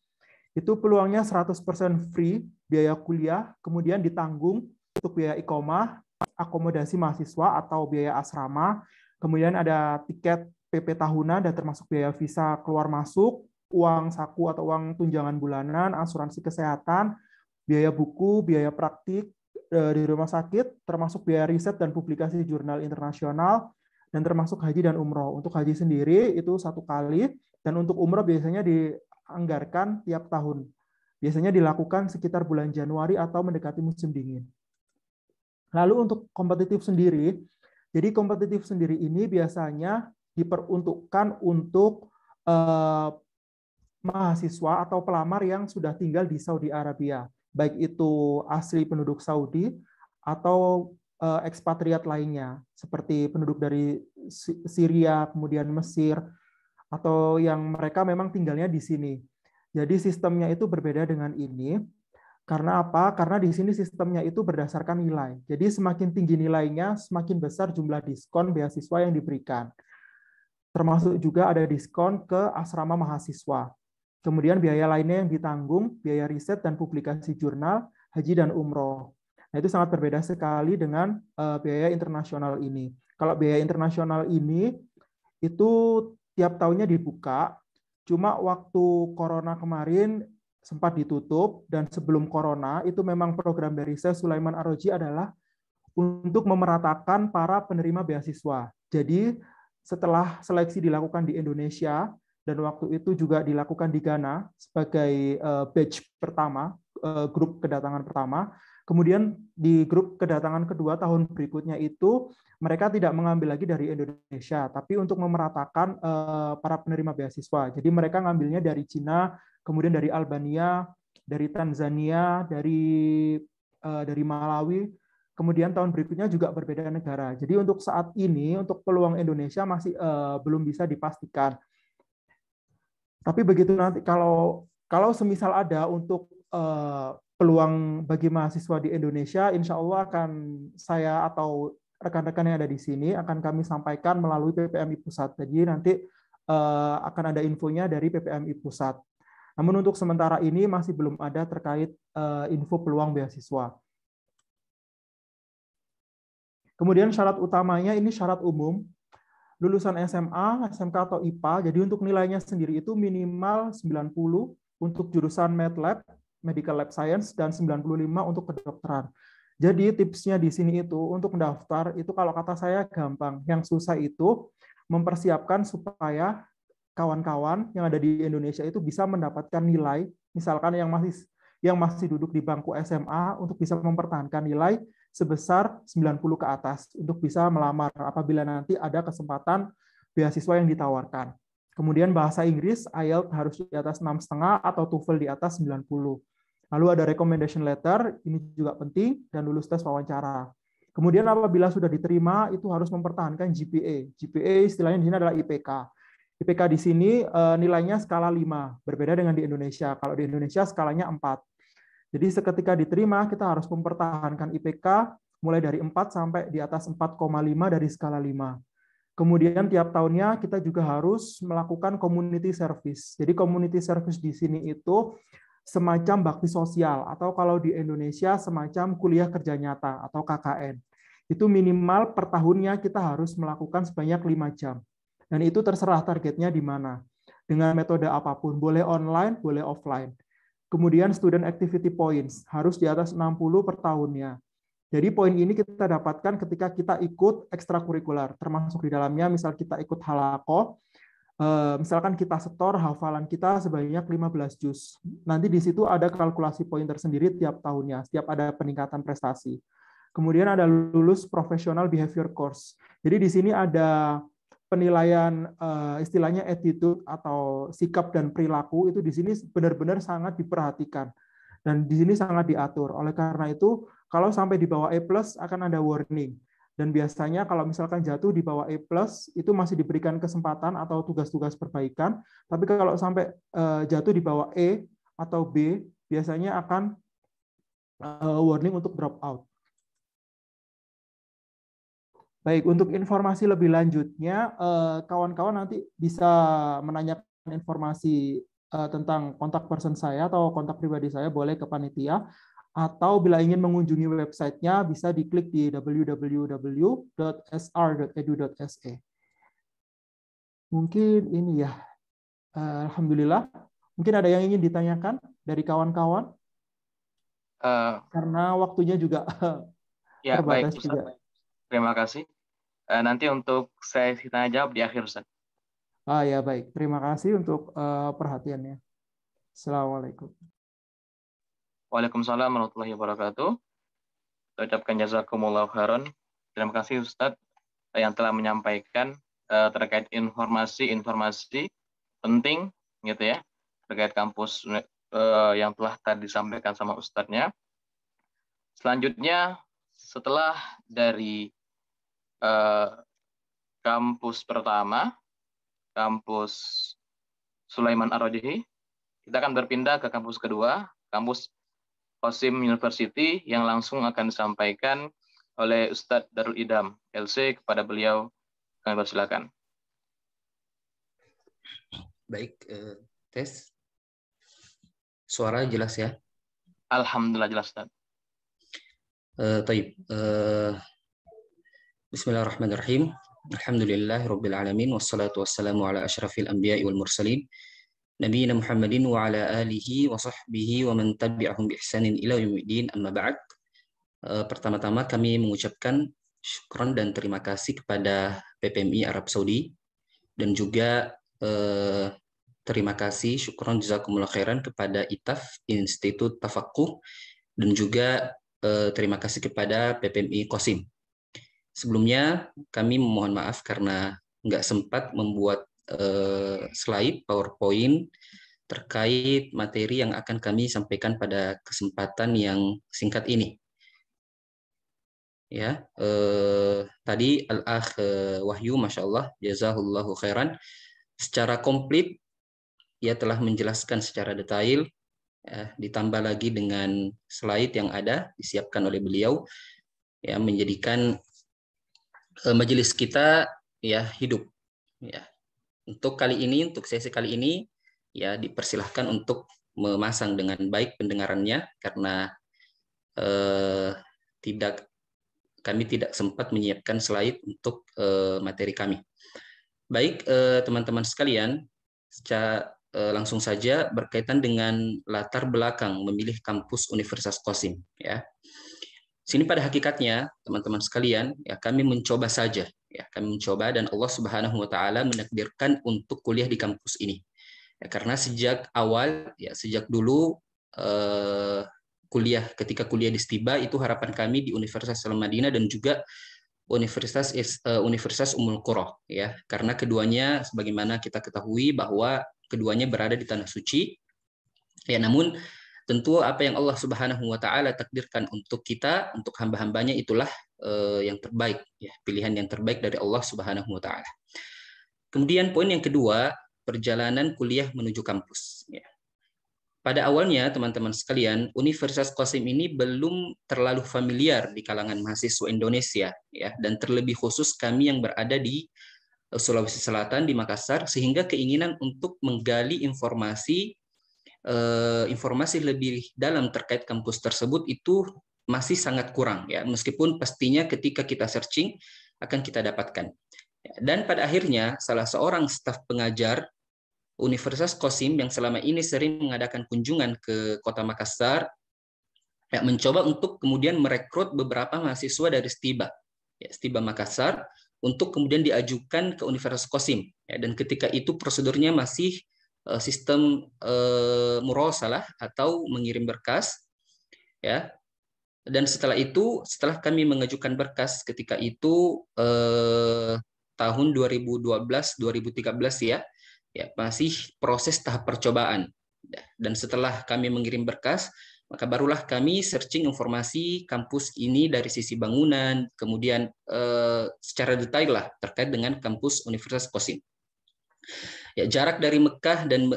B: itu peluangnya 100% free, biaya kuliah, kemudian ditanggung untuk biaya iqomah, akomodasi mahasiswa atau biaya asrama, kemudian ada tiket PP tahunan dan termasuk biaya visa keluar masuk, uang saku atau uang tunjangan bulanan, asuransi kesehatan, biaya buku, biaya praktik di rumah sakit, termasuk biaya riset dan publikasi jurnal internasional, dan termasuk haji dan umroh. Untuk haji sendiri itu 1 kali, dan untuk umroh biasanya dianggarkan tiap tahun. Biasanya dilakukan sekitar bulan Januari atau mendekati musim dingin. Lalu untuk kompetitif sendiri, jadi kompetitif sendiri ini biasanya diperuntukkan untuk mahasiswa atau pelamar yang sudah tinggal di Saudi Arabia, baik itu asli penduduk Saudi atau ekspatriat lainnya, seperti penduduk dari Syria, kemudian Mesir, atau yang mereka memang tinggalnya di sini. Jadi sistemnya itu berbeda dengan ini. Karena apa? Karena di sini sistemnya itu berdasarkan nilai. Jadi semakin tinggi nilainya, semakin besar jumlah diskon beasiswa yang diberikan. Termasuk juga ada diskon ke asrama mahasiswa. Kemudian biaya lainnya yang ditanggung, biaya riset dan publikasi jurnal, haji dan umroh. Nah, itu sangat berbeda sekali dengan biaya internasional ini. Kalau biaya internasional ini, itu tiap tahunnya dibuka, cuma waktu corona kemarin sempat ditutup, dan sebelum corona, itu memang program dari saya, Sulaiman Ar-Roji, adalah untuk memeratakan para penerima beasiswa. Jadi, setelah seleksi dilakukan di Indonesia, dan waktu itu juga dilakukan di Ghana sebagai batch pertama, grup kedatangan pertama. Kemudian di grup kedatangan kedua tahun berikutnya itu mereka tidak mengambil lagi dari Indonesia, tapi untuk memeratakan para penerima beasiswa. Jadi mereka ngambilnya dari Cina, kemudian dari Albania, dari Tanzania, dari Malawi. Kemudian tahun berikutnya juga berbeda negara. Jadi untuk saat ini untuk peluang Indonesia masih belum bisa dipastikan. Tapi begitu nanti kalau semisal ada untuk peluang bagi mahasiswa di Indonesia, insya Allah akan saya atau rekan-rekan yang ada di sini akan kami sampaikan melalui PPMI Pusat. Jadi nanti akan ada infonya dari PPMI Pusat. Namun untuk sementara ini masih belum ada terkait info peluang beasiswa. Kemudian syarat utamanya ini syarat umum. Lulusan SMA, SMK atau IPA, jadi untuk nilainya sendiri itu minimal 90 untuk jurusan MedLab, Medical Lab Science, dan 95 untuk kedokteran. Jadi tipsnya di sini itu untuk mendaftar, itu kalau kata saya gampang. Yang susah itu mempersiapkan supaya kawan-kawan yang ada di Indonesia itu bisa mendapatkan nilai, misalkan yang masih duduk di bangku SMA untuk bisa mempertahankan nilai sebesar 90 ke atas untuk bisa melamar apabila nanti ada kesempatan beasiswa yang ditawarkan. Kemudian bahasa Inggris, IELTS harus di atas 6,5 atau TOEFL di atas 90. Lalu ada recommendation letter, ini juga penting, dan lulus tes wawancara. Kemudian apabila sudah diterima, itu harus mempertahankan GPA. GPA istilahnya di sini adalah IPK. IPK di sini nilainya skala 5, berbeda dengan di Indonesia. Kalau di Indonesia skalanya 4. Jadi seketika diterima, kita harus mempertahankan IPK mulai dari 4 sampai di atas 4,5 dari skala 5. Kemudian tiap tahunnya kita juga harus melakukan community service. Jadi community service di sini itu semacam bakti sosial, atau kalau di Indonesia semacam kuliah kerja nyata atau KKN. Itu minimal per tahunnya kita harus melakukan sebanyak 5 jam. Dan itu terserah targetnya di mana. Dengan metode apapun, boleh online, boleh offline. Kemudian student activity points, harus di atas 60 per tahunnya. Jadi poin ini kita dapatkan ketika kita ikut ekstrakurikuler, termasuk di dalamnya misal kita ikut halakoh, misalkan kita setor hafalan kita sebanyak 15 juz. Nanti di situ ada kalkulasi poin tersendiri tiap tahunnya, setiap ada peningkatan prestasi. Kemudian ada lulus professional behavior course. Jadi di sini ada penilaian istilahnya attitude atau sikap dan perilaku itu di sini benar-benar sangat diperhatikan dan di sini sangat diatur. Oleh karena itu, kalau sampai di bawah A+ akan ada warning. Dan biasanya kalau misalkan jatuh di bawah A+, itu masih diberikan kesempatan atau tugas-tugas perbaikan. Tapi kalau sampai jatuh di bawah E atau B, biasanya akan warning untuk drop out. Baik, untuk informasi lebih lanjutnya, kawan-kawan nanti bisa menanyakan informasi tentang kontak person saya atau kontak pribadi saya, boleh ke panitia. Atau bila ingin mengunjungi websitenya, bisa diklik di www.sr.edu.se. Mungkin ini ya, alhamdulillah. Mungkin ada yang ingin ditanyakan dari kawan-kawan? Karena waktunya juga
A: ya,
B: terbatas
A: baik, Ustaz.
B: juga.
A: Terima kasih. Nanti untuk sesi tanya jawab di akhir, Ustaz.
B: Ya, baik. Terima kasih untuk perhatiannya. Assalamualaikum.
A: Waalaikumsalam warahmatullahi wabarakatuh. Saya ucapkan jazakumullah khairan. Terima kasih Ustadz yang telah menyampaikan terkait informasi-informasi penting gitu ya, terkait kampus yang telah tadi disampaikan sama Ustadznya. Selanjutnya, setelah dari kampus pertama, kampus Sulaiman Ar-Rajihi, kita akan berpindah ke kampus kedua, kampus Qasim University, yang langsung akan disampaikan oleh Ustadz Darul Idam, LC. Kepada beliau, kami persilakan.
D: Baik, tes. Suara jelas ya?
A: Alhamdulillah jelas, Ustadz.
D: Taib. Bismillahirrahmanirrahim. Alhamdulillahirabbil alamin wassalatu wassalamu ala asyrafil anbiya'i wal mursalin Nabiyina Muhammadin wa ala alihi wa sahbihi wa man tabi'ahum bi ihsanin ila yaumiddin, amma ba'd. Pertama-tama kami mengucapkan syukran dan terima kasih kepada PPMI Arab Saudi, dan juga terima kasih syukran jazakumullah khairan kepada ITAF, Institut Tafaqquh, dan juga terima kasih kepada PPMI Qasim. Sebelumnya kami memohon maaf karena nggak sempat membuat slide PowerPoint terkait materi yang akan kami sampaikan pada kesempatan yang singkat ini. Ya, tadi Al-Akh Wahyu, Masya Allah, jazahullahu khairan, secara komplit ia telah menjelaskan secara detail, ditambah lagi dengan slide yang ada disiapkan oleh beliau, ya, menjadikan majelis kita ya hidup. Ya. Untuk kali ini, untuk sesi kali ini, ya dipersilahkan untuk memasang dengan baik pendengarannya, karena kami tidak sempat menyiapkan slide untuk materi kami. Baik, teman-teman sekalian, langsung saja berkaitan dengan latar belakang memilih kampus Universitas Qasim. Ya, sini pada hakikatnya, teman-teman sekalian, ya kami mencoba saja. Ya, kami mencoba dan Allah Subhanahu wa taala menakdirkan untuk kuliah di kampus ini. Ya, karena sejak awal, ya sejak dulu ketika kuliah di Stiba, itu harapan kami di Universitas Al-Madinah dan juga Universitas Ummul Qura, ya. Karena keduanya sebagaimana kita ketahui bahwa keduanya berada di tanah suci. Ya, namun tentu apa yang Allah Subhanahu wa taala takdirkan untuk kita, untuk hamba-hambanya, itulah yang terbaik, ya, pilihan yang terbaik dari Allah Subhanahu wa taala. Kemudian poin yang kedua, perjalanan kuliah menuju kampus. Ya. Pada awalnya, teman-teman sekalian, Universitas Qasim ini belum terlalu familiar di kalangan mahasiswa Indonesia, ya, dan terlebih khusus kami yang berada di Sulawesi Selatan, di Makassar, sehingga keinginan untuk menggali informasi informasi lebih dalam terkait kampus tersebut itu masih sangat kurang ya, meskipun pastinya ketika kita searching akan kita dapatkan. Dan pada akhirnya salah seorang staf pengajar Universitas Qasim yang selama ini sering mengadakan kunjungan ke Kota Makassar ya, mencoba untuk kemudian merekrut beberapa mahasiswa dari Stiba Makassar untuk kemudian diajukan ke Universitas Qasim ya, dan ketika itu prosedurnya masih sistem murosalah atau mengirim berkas ya. Dan setelah itu, setelah kami mengajukan berkas ketika itu tahun 2012-2013 ya, masih proses tahap percobaan. Dan setelah kami mengirim berkas, maka barulah kami searching informasi kampus ini dari sisi bangunan, kemudian secara detail lah terkait dengan kampus Universitas Qasim. Ya, jarak dari Mekah dan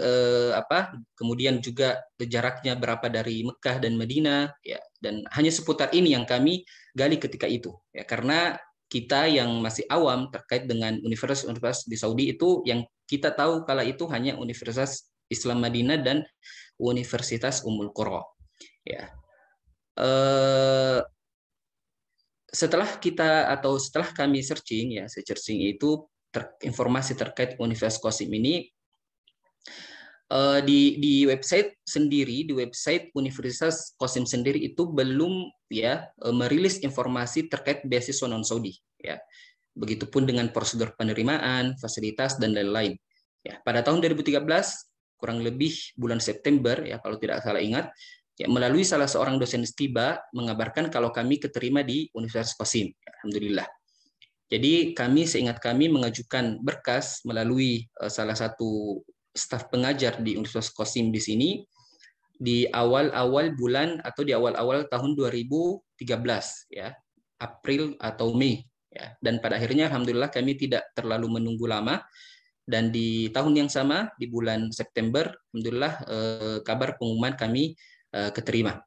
D: kemudian juga jaraknya berapa dari Mekah dan Madinah ya, dan hanya seputar ini yang kami gali ketika itu ya, karena kita yang masih awam terkait dengan universitas di Saudi itu yang kita tahu kala itu hanya Universitas Islam Madinah dan Universitas Ummul Qura ya. Setelah kami searching itu informasi terkait Universitas Qasim ini di website Universitas Qasim sendiri itu belum ya merilis informasi terkait beasiswa non Saudi ya. Begitupun dengan prosedur penerimaan, fasilitas dan lain-lain. Ya, pada tahun 2013 kurang lebih bulan September ya kalau tidak salah ingat ya, melalui salah seorang dosen Stiba mengabarkan kalau kami keterima di Universitas Qasim. Alhamdulillah. Jadi seingat kami mengajukan berkas melalui salah satu staf pengajar di Universitas Qasim di sini di awal-awal bulan atau di awal-awal tahun 2013 ya, April atau Mei ya. Dan pada akhirnya alhamdulillah kami tidak terlalu menunggu lama dan di tahun yang sama di bulan September alhamdulillah kabar pengumuman kami keterima.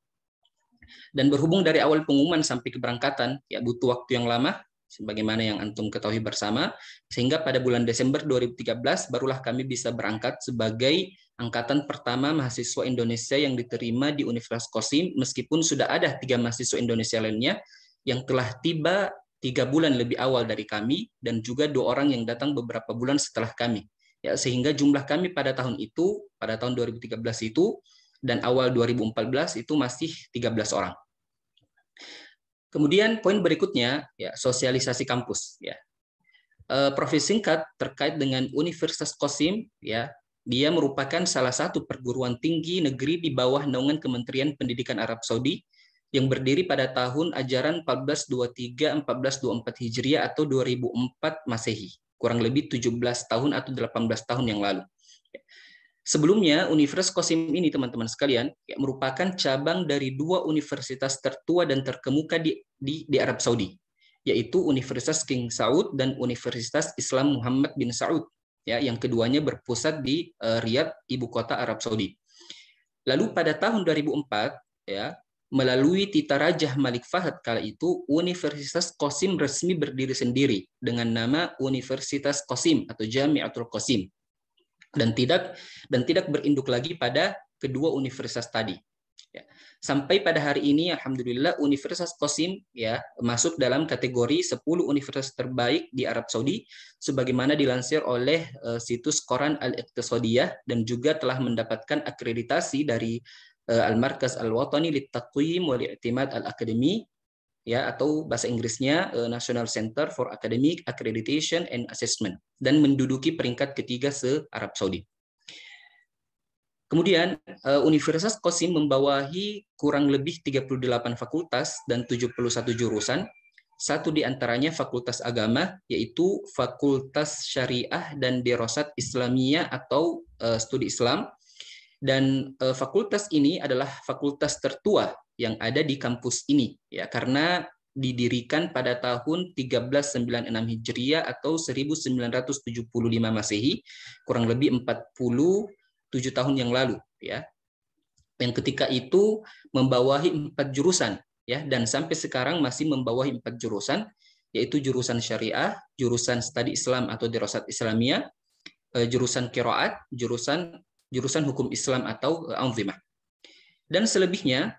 D: Dan berhubung dari awal pengumuman sampai keberangkatan ya butuh waktu yang lama sebagaimana yang antum ketahui bersama, sehingga pada bulan Desember 2013 barulah kami bisa berangkat sebagai angkatan pertama mahasiswa Indonesia yang diterima di Universitas Qasim, meskipun sudah ada 3 mahasiswa Indonesia lainnya yang telah tiba 3 bulan lebih awal dari kami dan juga 2 orang yang datang beberapa bulan setelah kami. Ya, sehingga jumlah kami pada tahun 2013 itu dan awal 2014 itu masih 13 orang. Kemudian poin berikutnya ya sosialisasi kampus ya. Profil singkat terkait dengan Universitas Qasim ya, dia merupakan salah satu perguruan tinggi negeri di bawah naungan Kementerian Pendidikan Arab Saudi yang berdiri pada tahun ajaran 1423-1424 Hijriah atau 2004 Masehi, kurang lebih 17 tahun atau 18 tahun yang lalu. Sebelumnya, Universitas Qasim ini, teman-teman sekalian, ya, merupakan cabang dari 2 universitas tertua dan terkemuka di Arab Saudi, yaitu Universitas King Saud dan Universitas Islam Muhammad bin Saud, ya, yang keduanya berpusat di Riyadh, ibu kota Arab Saudi. Lalu pada tahun 2004, ya, melalui Tita Rajah Malik Fahad kala itu, Universitas Qasim resmi berdiri sendiri dengan nama Universitas Qasim atau Jami'atul Qasim. Dan tidak berinduk lagi pada kedua universitas tadi. Ya. Sampai pada hari ini, alhamdulillah, Universitas Qasim ya masuk dalam kategori 10 universitas terbaik di Arab Saudi, sebagaimana dilansir oleh situs Quran Al-Iqtisadiyah dan juga telah mendapatkan akreditasi dari Al-Markaz Al-Watani Lit-Taqwim wal I'timad Al-Akademi, ya, atau bahasa Inggrisnya National Center for Academic Accreditation and Assessment, dan menduduki peringkat ketiga se-Arab Saudi. Kemudian Universitas Qasim membawahi kurang lebih 38 fakultas dan 71 jurusan. Satu di antaranya Fakultas Agama, yaitu Fakultas Syariah dan Dirasat Islamiyah atau Studi Islam. Dan fakultas ini adalah fakultas tertua yang ada di kampus ini ya, karena didirikan pada tahun 1396 Hijriah atau 1975 Masehi, kurang lebih 47 tahun yang lalu ya. Yang ketika itu membawahi 4 jurusan ya, dan sampai sekarang masih membawahi 4 jurusan, yaitu jurusan Syariah, jurusan Studi Islam atau Dirasat Islamiyah, jurusan Qiraat, jurusan jurusan hukum Islam atau anzimah. Dan selebihnya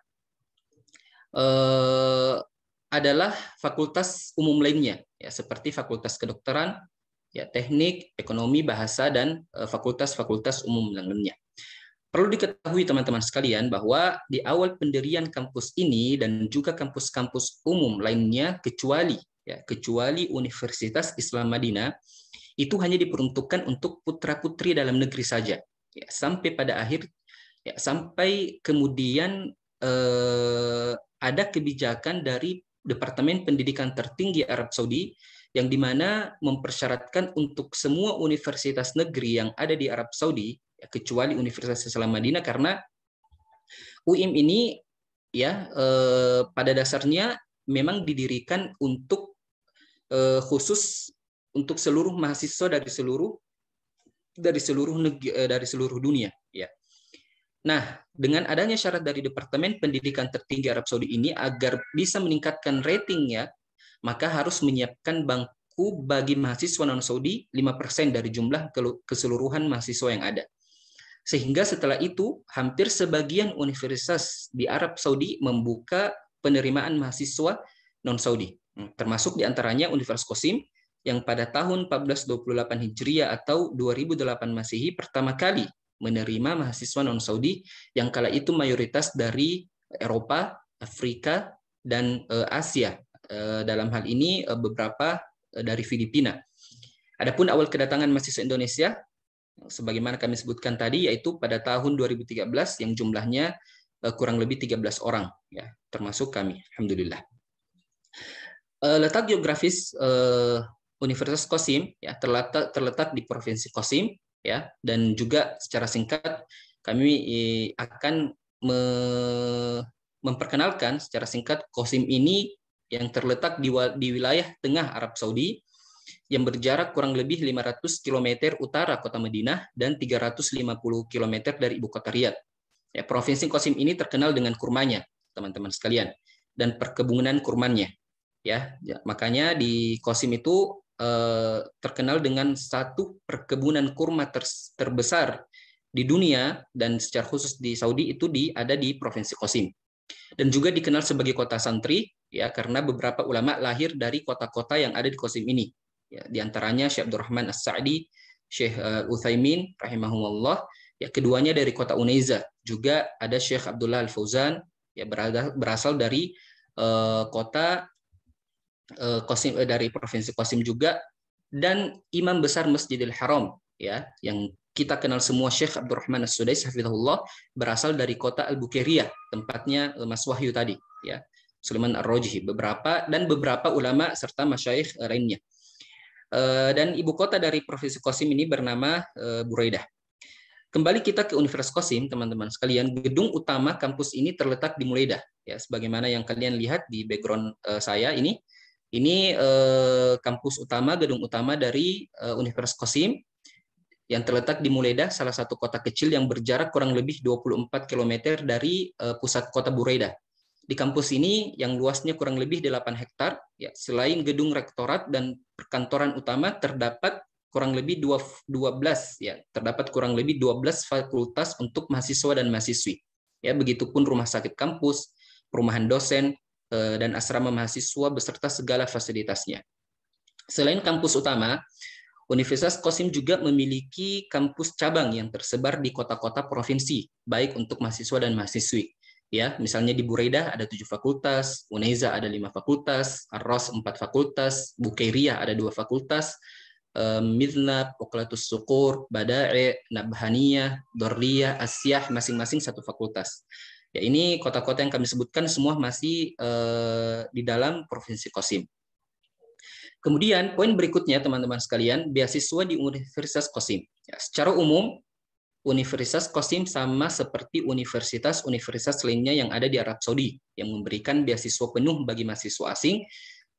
D: adalah fakultas umum lainnya, ya, seperti fakultas kedokteran, ya, teknik, ekonomi, bahasa, dan fakultas-fakultas umum lainnya. Perlu diketahui teman-teman sekalian bahwa di awal pendirian kampus ini dan juga kampus-kampus umum lainnya kecuali Universitas Islam Madinah itu hanya diperuntukkan untuk putra-putri dalam negeri saja. Ya, sampai pada akhir, ya, sampai kemudian ada kebijakan dari Departemen Pendidikan Tertinggi Arab Saudi yang dimana mempersyaratkan untuk semua universitas negeri yang ada di Arab Saudi, ya, kecuali Universitas Islam Madinah, karena UIM ini ya pada dasarnya memang didirikan untuk khusus untuk seluruh mahasiswa dari seluruh dunia, ya. Nah, dengan adanya syarat dari Departemen Pendidikan Tertinggi Arab Saudi ini agar bisa meningkatkan ratingnya, maka harus menyiapkan bangku bagi mahasiswa non-Saudi 5% dari jumlah keseluruhan mahasiswa yang ada. Sehingga setelah itu, hampir sebagian universitas di Arab Saudi membuka penerimaan mahasiswa non-Saudi. Termasuk diantaranya Universitas Qasim, yang pada tahun 1428 Hijriah atau 2008 Masehi pertama kali menerima mahasiswa non-Saudi yang kala itu mayoritas dari Eropa, Afrika, dan Asia. Dalam hal ini beberapa dari Filipina. Adapun awal kedatangan mahasiswa Indonesia, sebagaimana kami sebutkan tadi, yaitu pada tahun 2013 yang jumlahnya kurang lebih 13 orang, ya, termasuk kami, alhamdulillah. Letak geografis Universitas Qasim, ya, terletak di Provinsi Qasim, ya, dan juga secara singkat kami akan memperkenalkan secara singkat Qasim ini yang terletak di wilayah tengah Arab Saudi yang berjarak kurang lebih 500 km utara kota Madinah dan 350 km dari ibu kota Riyadh. Ya, Provinsi Qasim ini terkenal dengan kurmanya, teman-teman sekalian, dan perkebunan kurmanya. Ya, makanya di Qasim itu terkenal dengan satu perkebunan kurma terbesar di dunia, dan secara khusus di Saudi itu ada di Provinsi Qasim. Dan juga dikenal sebagai kota santri, ya, karena beberapa ulama lahir dari kota-kota yang ada di Qasim ini. Ya, di antaranya Syekh Abdurrahman As-Sa'di, Syekh Utsaimin rahimahumullah, ya, keduanya dari kota Unaiza. Juga ada Syekh Abdullah Al-Fauzan, ya, berasal dari kota Qasim, dari Provinsi Qasim juga, dan Imam Besar Masjidil Haram, ya, yang kita kenal semua Syekh Abdurrahman As-Sudais hafizahullah, berasal dari kota Al-Bukairiyah, tempatnya Mas Wahyu tadi, ya, Sulaiman Ar-Rajhi, beberapa ulama serta masyayikh lainnya. Dan ibu kota dari Provinsi Qasim ini bernama Buraidah. Kembali kita ke Universitas Qasim, teman-teman sekalian, gedung utama kampus ini terletak di Mulaidah, ya, sebagaimana yang kalian lihat di background saya ini. Ini kampus utama, gedung utama dari Universitas Qasim yang terletak di Mulaidah, salah satu kota kecil yang berjarak kurang lebih 24 km dari pusat kota Buraidah. Di kampus ini yang luasnya kurang lebih 8 hektar, ya, selain gedung rektorat dan perkantoran utama terdapat kurang lebih 12 fakultas untuk mahasiswa dan mahasiswi. Ya, begitupun rumah sakit kampus, perumahan dosen, dan asrama mahasiswa beserta segala fasilitasnya. Selain kampus utama, Universitas Qasim juga memiliki kampus cabang yang tersebar di kota-kota provinsi, baik untuk mahasiswa dan mahasiswi. Ya, misalnya di Buraidah ada 7 fakultas, Unaiza ada 5 fakultas, Ar-Ras 4 fakultas, Bukairiyah ada 2 fakultas, Midnab, Oklatus Sukur, Bada'i, Nabhaniyah, Dorriyah, Asyah, masing-masing 1 fakultas. Ya, ini kota-kota yang kami sebutkan semua masih di dalam Provinsi Qasim. Kemudian poin berikutnya, teman-teman sekalian, beasiswa di Universitas Qasim. Ya, secara umum, Universitas Qasim sama seperti universitas-universitas lainnya yang ada di Arab Saudi yang memberikan beasiswa penuh bagi mahasiswa asing,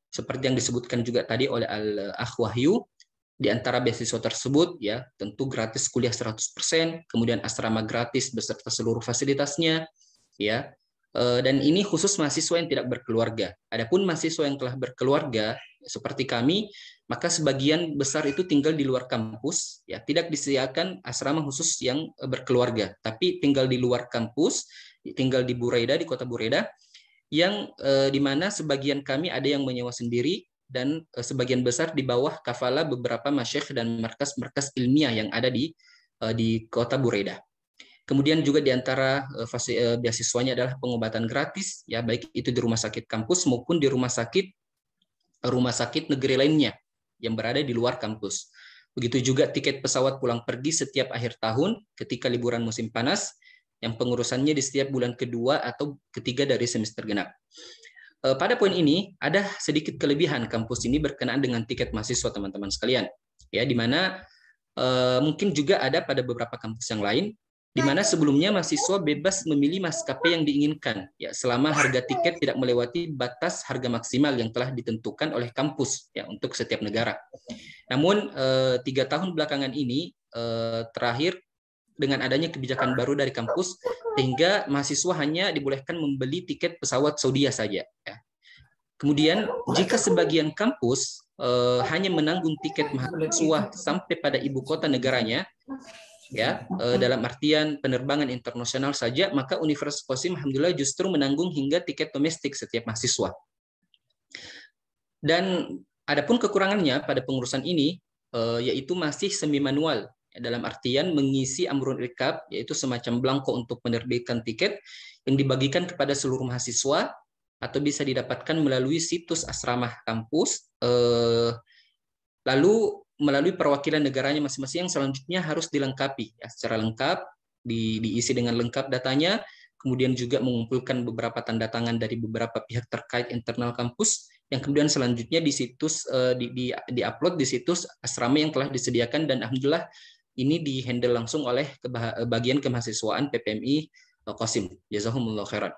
D: seperti yang disebutkan juga tadi oleh Al-Akh Wahyu. Di antara beasiswa tersebut, ya, tentu gratis kuliah 100%, kemudian asrama gratis beserta seluruh fasilitasnya. Ya, dan ini khusus mahasiswa yang tidak berkeluarga. Adapun mahasiswa yang telah berkeluarga, seperti kami, maka sebagian besar itu tinggal di luar kampus, ya, tidak disediakan asrama khusus yang berkeluarga, tapi tinggal di luar kampus, tinggal di Buraidah, di kota Buraidah, yang di mana sebagian kami ada yang menyewa sendiri dan sebagian besar di bawah kafala beberapa masyayikh dan markas-markas ilmiah yang ada di kota Buraidah. Kemudian juga di antara beasiswanya adalah pengobatan gratis, ya, baik itu di rumah sakit kampus maupun di rumah sakit negeri lainnya yang berada di luar kampus. Begitu juga tiket pesawat pulang pergi setiap akhir tahun ketika liburan musim panas, yang pengurusannya di setiap bulan kedua atau ketiga dari semester genap. Pada poin ini ada sedikit kelebihan kampus ini berkenaan dengan tiket mahasiswa, teman-teman sekalian, ya, di mana mungkin juga ada pada beberapa kampus yang lain, di mana sebelumnya mahasiswa bebas memilih maskapai yang diinginkan, ya, selama harga tiket tidak melewati batas harga maksimal yang telah ditentukan oleh kampus, ya, untuk setiap negara. Namun 3 tahun belakangan ini terakhir dengan adanya kebijakan baru dari kampus, sehingga mahasiswa hanya dibolehkan membeli tiket pesawat Saudi saja. Ya. Kemudian jika sebagian kampus hanya menanggung tiket mahasiswa sampai pada ibu kota negaranya, ya, dalam artian penerbangan internasional saja, maka Universitas Qasim alhamdulillah justru menanggung hingga tiket domestik setiap mahasiswa. Dan adapun kekurangannya pada pengurusan ini yaitu masih semi manual, ya, dalam artian mengisi amrun rikab, yaitu semacam belangko untuk menerbitkan tiket yang dibagikan kepada seluruh mahasiswa atau bisa didapatkan melalui situs asrama kampus, lalu melalui perwakilan negaranya masing-masing yang selanjutnya harus dilengkapi, ya, secara lengkap, diisi dengan lengkap datanya, kemudian juga mengumpulkan beberapa tanda tangan dari beberapa pihak terkait internal kampus, yang kemudian selanjutnya di situs di-upload di situs asrama yang telah disediakan, dan alhamdulillah ini di-handle langsung oleh bagian kemahasiswaan PPMI Qasim. Jazakumullah khairan.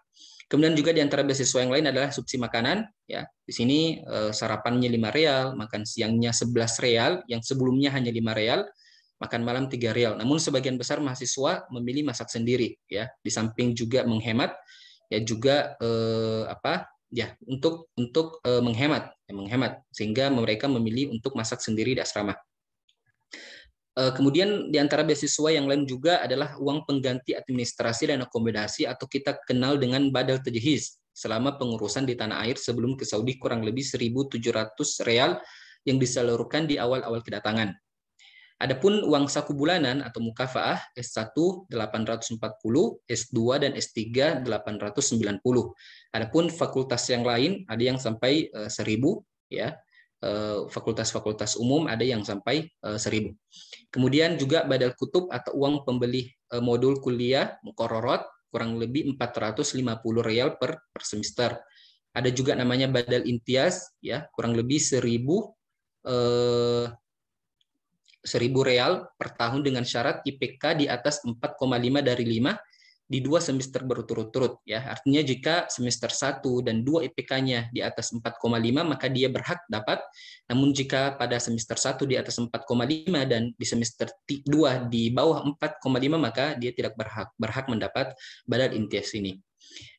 D: Kemudian juga di antara beasiswa yang lain adalah subsidi makanan, ya. Di sini sarapannya 5 real, makan siangnya 11 real, yang sebelumnya hanya 5 real, makan malam 3 real. Namun sebagian besar mahasiswa memilih masak sendiri, ya. Di samping juga menghemat, ya, juga untuk menghemat sehingga mereka memilih untuk masak sendiri di asrama. Kemudian di antara beasiswa yang lain juga adalah uang pengganti administrasi dan akomodasi atau kita kenal dengan badal tajhiz selama pengurusan di tanah air sebelum ke Saudi, kurang lebih 1.700 real yang disalurkan di awal-awal kedatangan. Adapun uang saku bulanan atau mukafaah S1 840, S2 dan S3 890. Adapun fakultas yang lain ada yang sampai 1.000, ya. Fakultas-fakultas umum ada yang sampai 1.000. Kemudian juga badal kutub atau uang pembeli modul kuliah muqarrarat kurang lebih 450 real per semester. Ada juga namanya badal imtiaz, ya, kurang lebih 1.000 real per tahun dengan syarat IPK di atas 4,5 dari 5 di 2 semester berturut-turut, ya. Artinya jika semester 1 dan 2 IPK-nya di atas 4,5 maka dia berhak dapat. Namun jika pada semester 1 di atas 4,5 dan di semester 2 di bawah 4,5 maka dia tidak berhak mendapat badal imtiaz ini.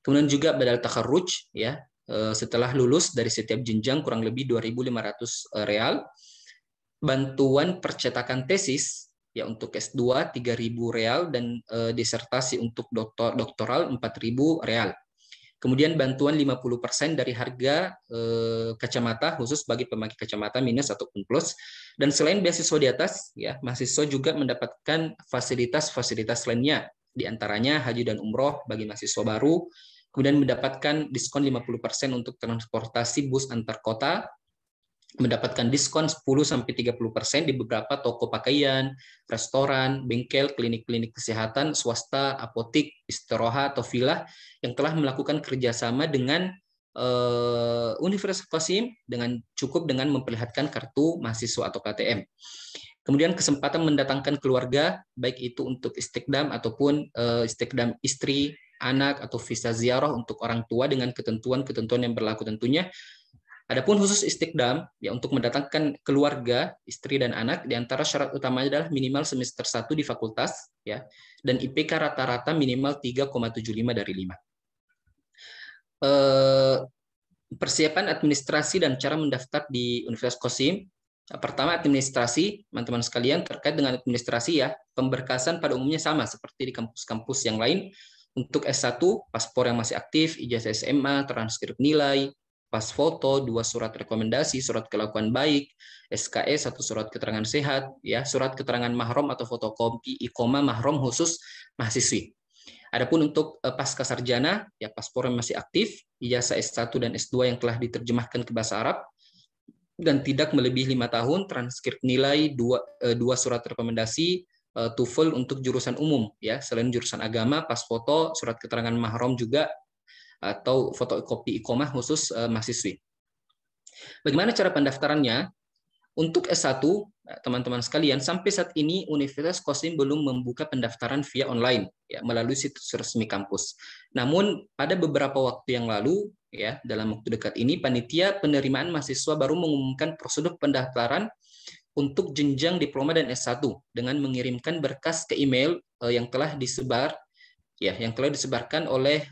D: Kemudian juga badal takharruj, ya, setelah lulus dari setiap jenjang kurang lebih 2.500 real. Bantuan percetakan tesis, ya, untuk S2 3.000 real dan disertasi untuk doktoral 4.000 real. Kemudian bantuan 50% dari harga kacamata khusus bagi pemakai kacamata minus ataupun plus. Dan selain beasiswa di atas, ya, mahasiswa juga mendapatkan fasilitas-fasilitas lainnya, di antaranya haji dan umroh bagi mahasiswa baru, kemudian mendapatkan diskon 50% untuk transportasi bus antar kota, mendapatkan diskon 10-30% di beberapa toko pakaian, restoran, bengkel, klinik-klinik kesehatan, swasta, apotik, istiroha, atau villa yang telah melakukan kerjasama dengan Universitas Qasim dengan memperlihatkan kartu mahasiswa atau KTM. Kemudian kesempatan mendatangkan keluarga, baik itu untuk istikdam ataupun istikdam istri, anak, atau visa ziarah untuk orang tua dengan ketentuan-ketentuan yang berlaku tentunya. Adapun khusus istikdam, ya, untuk mendatangkan keluarga, istri dan anak, di antara syarat utamanya adalah minimal semester 1 di fakultas, ya, dan IPK rata-rata minimal 3,75 dari 5. persiapan administrasi dan cara mendaftar di Universitas Qasim. Pertama, administrasi, teman-teman sekalian, terkait dengan administrasi ya, pemberkasan pada umumnya sama seperti di kampus-kampus yang lain. Untuk S1, paspor yang masih aktif, ijazah SMA, transkrip nilai, pas foto, 2 surat rekomendasi, surat kelakuan baik, SKS, 1 surat keterangan sehat, ya, surat keterangan mahram atau fotokopi iqomah mahram khusus mahasiswi. Adapun untuk pasca sarjana, ya paspor yang masih aktif, ijazah S1 dan S2 yang telah diterjemahkan ke bahasa Arab, dan tidak melebihi 5 tahun, transkrip nilai, 2 surat rekomendasi, TOEFL untuk jurusan umum, ya selain jurusan agama, pas foto, surat keterangan mahram juga, atau fotokopi iqomah khusus mahasiswi. Bagaimana cara pendaftarannya? Untuk S1, teman-teman sekalian, sampai saat ini Universitas Qasim belum membuka pendaftaran via online ya, melalui situs resmi kampus. Namun pada beberapa waktu yang lalu, ya dalam waktu dekat ini, panitia penerimaan mahasiswa baru mengumumkan prosedur pendaftaran untuk jenjang diploma dan S1 dengan mengirimkan berkas ke email yang telah disebar, ya yang telah disebarkan oleh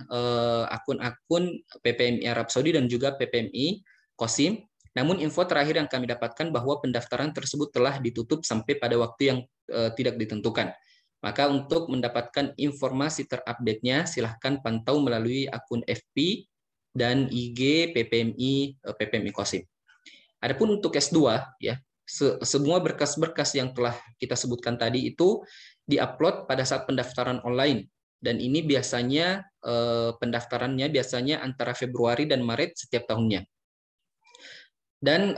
D: akun-akun PPMI Arab Saudi dan juga PPMI Qasim. Namun info terakhir yang kami dapatkan bahwa pendaftaran tersebut telah ditutup sampai pada waktu yang tidak ditentukan. Maka untuk mendapatkan informasi terupdate-nya, silahkan pantau melalui akun FB dan IG PPMI Qasim. Adapun untuk S2, ya semua berkas-berkas yang telah kita sebutkan tadi itu diupload pada saat pendaftaran online. Dan ini biasanya pendaftarannya biasanya antara Februari dan Maret setiap tahunnya. Dan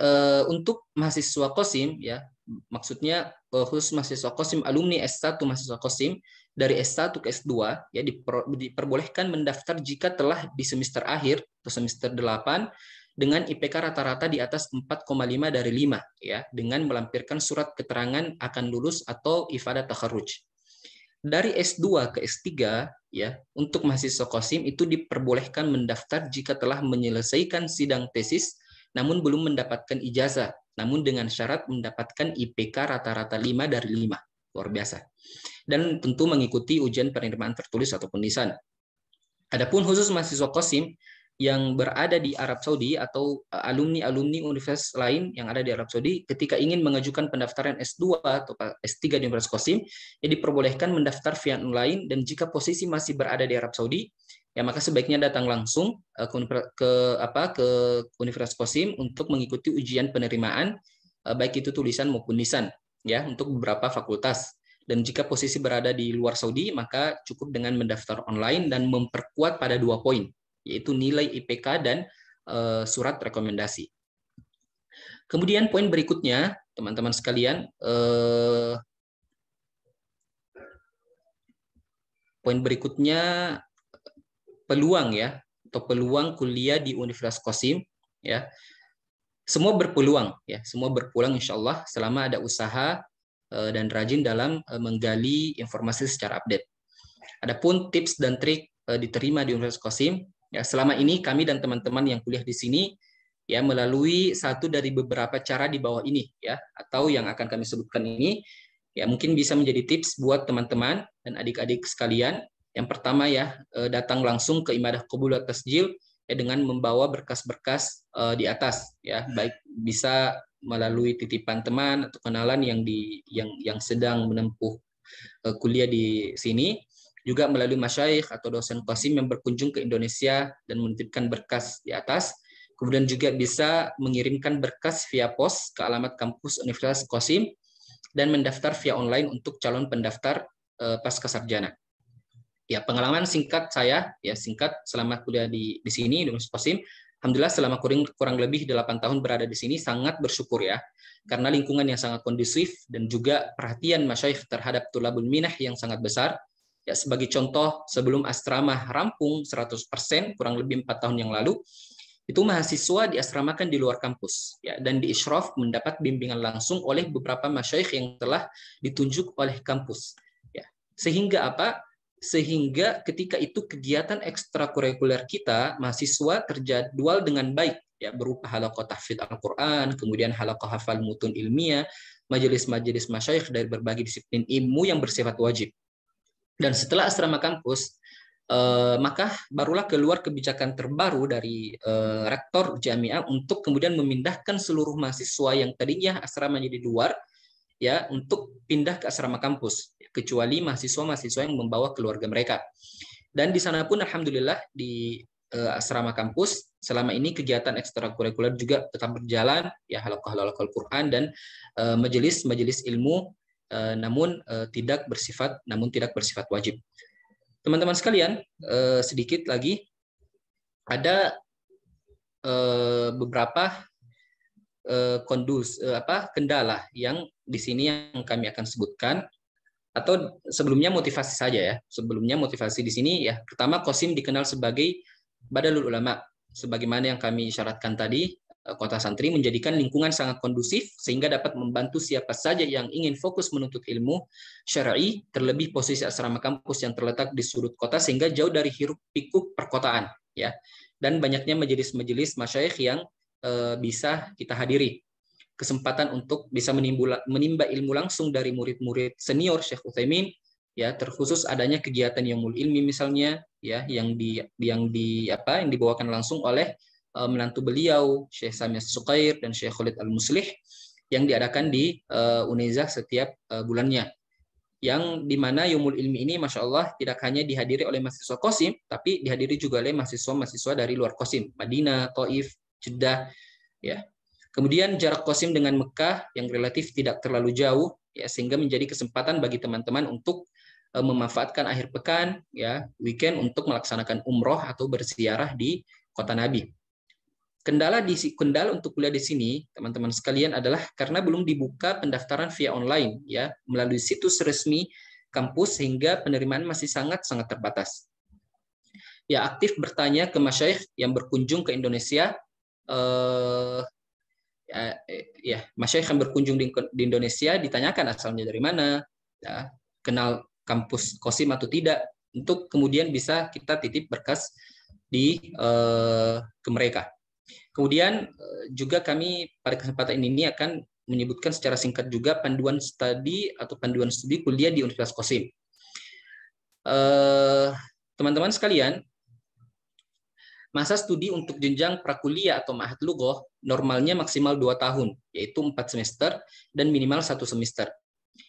D: untuk mahasiswa Qasim, ya maksudnya khusus mahasiswa Qasim, alumni S1 mahasiswa Qasim dari S1 ke S2 ya diperbolehkan mendaftar jika telah di semester akhir atau semester 8 dengan IPK rata-rata di atas 4,5 dari 5 ya, dengan melampirkan surat keterangan akan lulus atau ifadah takharruj. Dari S2 ke S3 ya, untuk mahasiswa Qasim itu diperbolehkan mendaftar jika telah menyelesaikan sidang tesis namun belum mendapatkan ijazah, namun dengan syarat mendapatkan IPK rata-rata 5 dari 5. Luar biasa. Dan tentu mengikuti ujian penerimaan tertulis ataupun lisan. Adapun khusus mahasiswa Qasim yang berada di Arab Saudi atau alumni-alumni universitas lain yang ada di Arab Saudi, ketika ingin mengajukan pendaftaran S2 atau S3 di Universitas Qasim, ya diperbolehkan mendaftar via online, dan jika posisi masih berada di Arab Saudi, ya maka sebaiknya datang langsung ke Universitas Qasim untuk mengikuti ujian penerimaan, baik itu tulisan maupun lisan, ya untuk beberapa fakultas. Dan jika posisi berada di luar Saudi, maka cukup dengan mendaftar online dan memperkuat pada 2 poin, yaitu nilai IPK dan surat rekomendasi. Kemudian poin berikutnya, teman-teman sekalian, poin berikutnya peluang ya, atau peluang kuliah di Universitas Qasim ya. Semua berpeluang ya, semua berpeluang insya Allah selama ada usaha dan rajin dalam menggali informasi secara update. Adapun tips dan trik diterima di Universitas Qasim, ya selama ini kami dan teman-teman yang kuliah di sini ya melalui satu dari beberapa cara di bawah ini ya, atau yang akan kami sebutkan ini ya mungkin bisa menjadi tips buat teman-teman dan adik-adik sekalian. Yang pertama ya, datang langsung ke Imadah Qabul wa Tasjil ya, dengan membawa berkas-berkas di atas ya, baik bisa melalui titipan teman atau kenalan yang sedang menempuh kuliah di sini, juga melalui masyayikh atau dosen Qasim yang berkunjung ke Indonesia dan menitipkan berkas di atas. Kemudian juga bisa mengirimkan berkas via pos ke alamat kampus Universitas Qasim dan mendaftar via online untuk calon pendaftar pasca sarjana. Ya, pengalaman singkat saya ya, singkat selama kuliah di sini di Universitas Qasim, alhamdulillah selama kurang lebih 8 tahun berada di sini, sangat bersyukur ya, karena lingkungan yang sangat kondusif dan juga perhatian masyayikh terhadap tulabul minah yang sangat besar. Ya, sebagai contoh, sebelum asrama rampung 100%, kurang lebih 4 tahun yang lalu, itu mahasiswa diasramakan di luar kampus ya, dan di Ishraf mendapat bimbingan langsung oleh beberapa masyayikh yang telah ditunjuk oleh kampus ya. Sehingga apa? Sehingga ketika itu kegiatan ekstrakurikuler kita mahasiswa terjadwal dengan baik ya, berupa halaqah tahfidz Al-Qur'an, kemudian halaqah hafal mutun ilmiah, majelis-majelis masyayikh dari berbagai disiplin ilmu yang bersifat wajib. Dan setelah asrama kampus, Maka barulah keluar kebijakan terbaru dari rektor Jamiah untuk kemudian memindahkan seluruh mahasiswa yang tadinya asramanya di luar, ya, untuk pindah ke asrama kampus, kecuali mahasiswa-mahasiswa yang membawa keluarga mereka. Dan di sana pun alhamdulillah di asrama kampus selama ini kegiatan ekstrakurikuler juga tetap berjalan, ya, halaqah Quran dan majelis-majelis ilmu, namun tidak bersifat wajib. Teman-teman sekalian, sedikit lagi ada beberapa kendala yang di sini yang kami akan sebutkan, atau sebelumnya motivasi saja ya. Sebelumnya motivasi di sini ya, pertama Qasim dikenal sebagai Badalul Ulama, sebagaimana yang kami syaratkan tadi. Kota Santri menjadikan lingkungan sangat kondusif sehingga dapat membantu siapa saja yang ingin fokus menuntut ilmu syar'i, terlebih posisi asrama kampus yang terletak di sudut kota sehingga jauh dari hiruk pikuk perkotaan, ya. Dan banyaknya majelis-majelis masyayikh yang bisa kita hadiri. Kesempatan untuk bisa menimba ilmu langsung dari murid-murid senior Syekh Utsaimin, ya, terkhusus adanya kegiatan Yaumul Ilmi misalnya, ya, yang dibawakan langsung oleh menantu beliau Syekh Samia Sukair dan Syekh Khalid Al-Muslih yang diadakan di Unezah setiap bulannya, yang dimana Yaumul Ilmi ini Masya Allah tidak hanya dihadiri oleh mahasiswa Qasim, tapi dihadiri juga oleh mahasiswa-mahasiswa dari luar Qasim, Madinah, Taif, Jeddah, ya. Kemudian jarak Qasim dengan Mekah yang relatif tidak terlalu jauh, ya, sehingga menjadi kesempatan bagi teman-teman untuk memanfaatkan akhir pekan, ya, weekend untuk melaksanakan umroh atau berziarah di kota Nabi. Kendala untuk kuliah di sini, teman-teman sekalian, adalah karena belum dibuka pendaftaran via online, ya, melalui situs resmi kampus, sehingga penerimaan masih sangat-sangat terbatas. Ya, aktif bertanya ke masyayikh yang berkunjung ke Indonesia, masyayikh yang berkunjung di Indonesia ditanyakan asalnya dari mana, ya, kenal kampus Qasim atau tidak, untuk kemudian bisa kita titip berkas ke mereka. Kemudian juga kami pada kesempatan ini akan menyebutkan secara singkat juga panduan studi kuliah di Universitas Qasim. Teman-teman sekalian, masa studi untuk jenjang prakuliah atau ma'had lughah normalnya maksimal 2 tahun, yaitu 4 semester dan minimal 1 semester.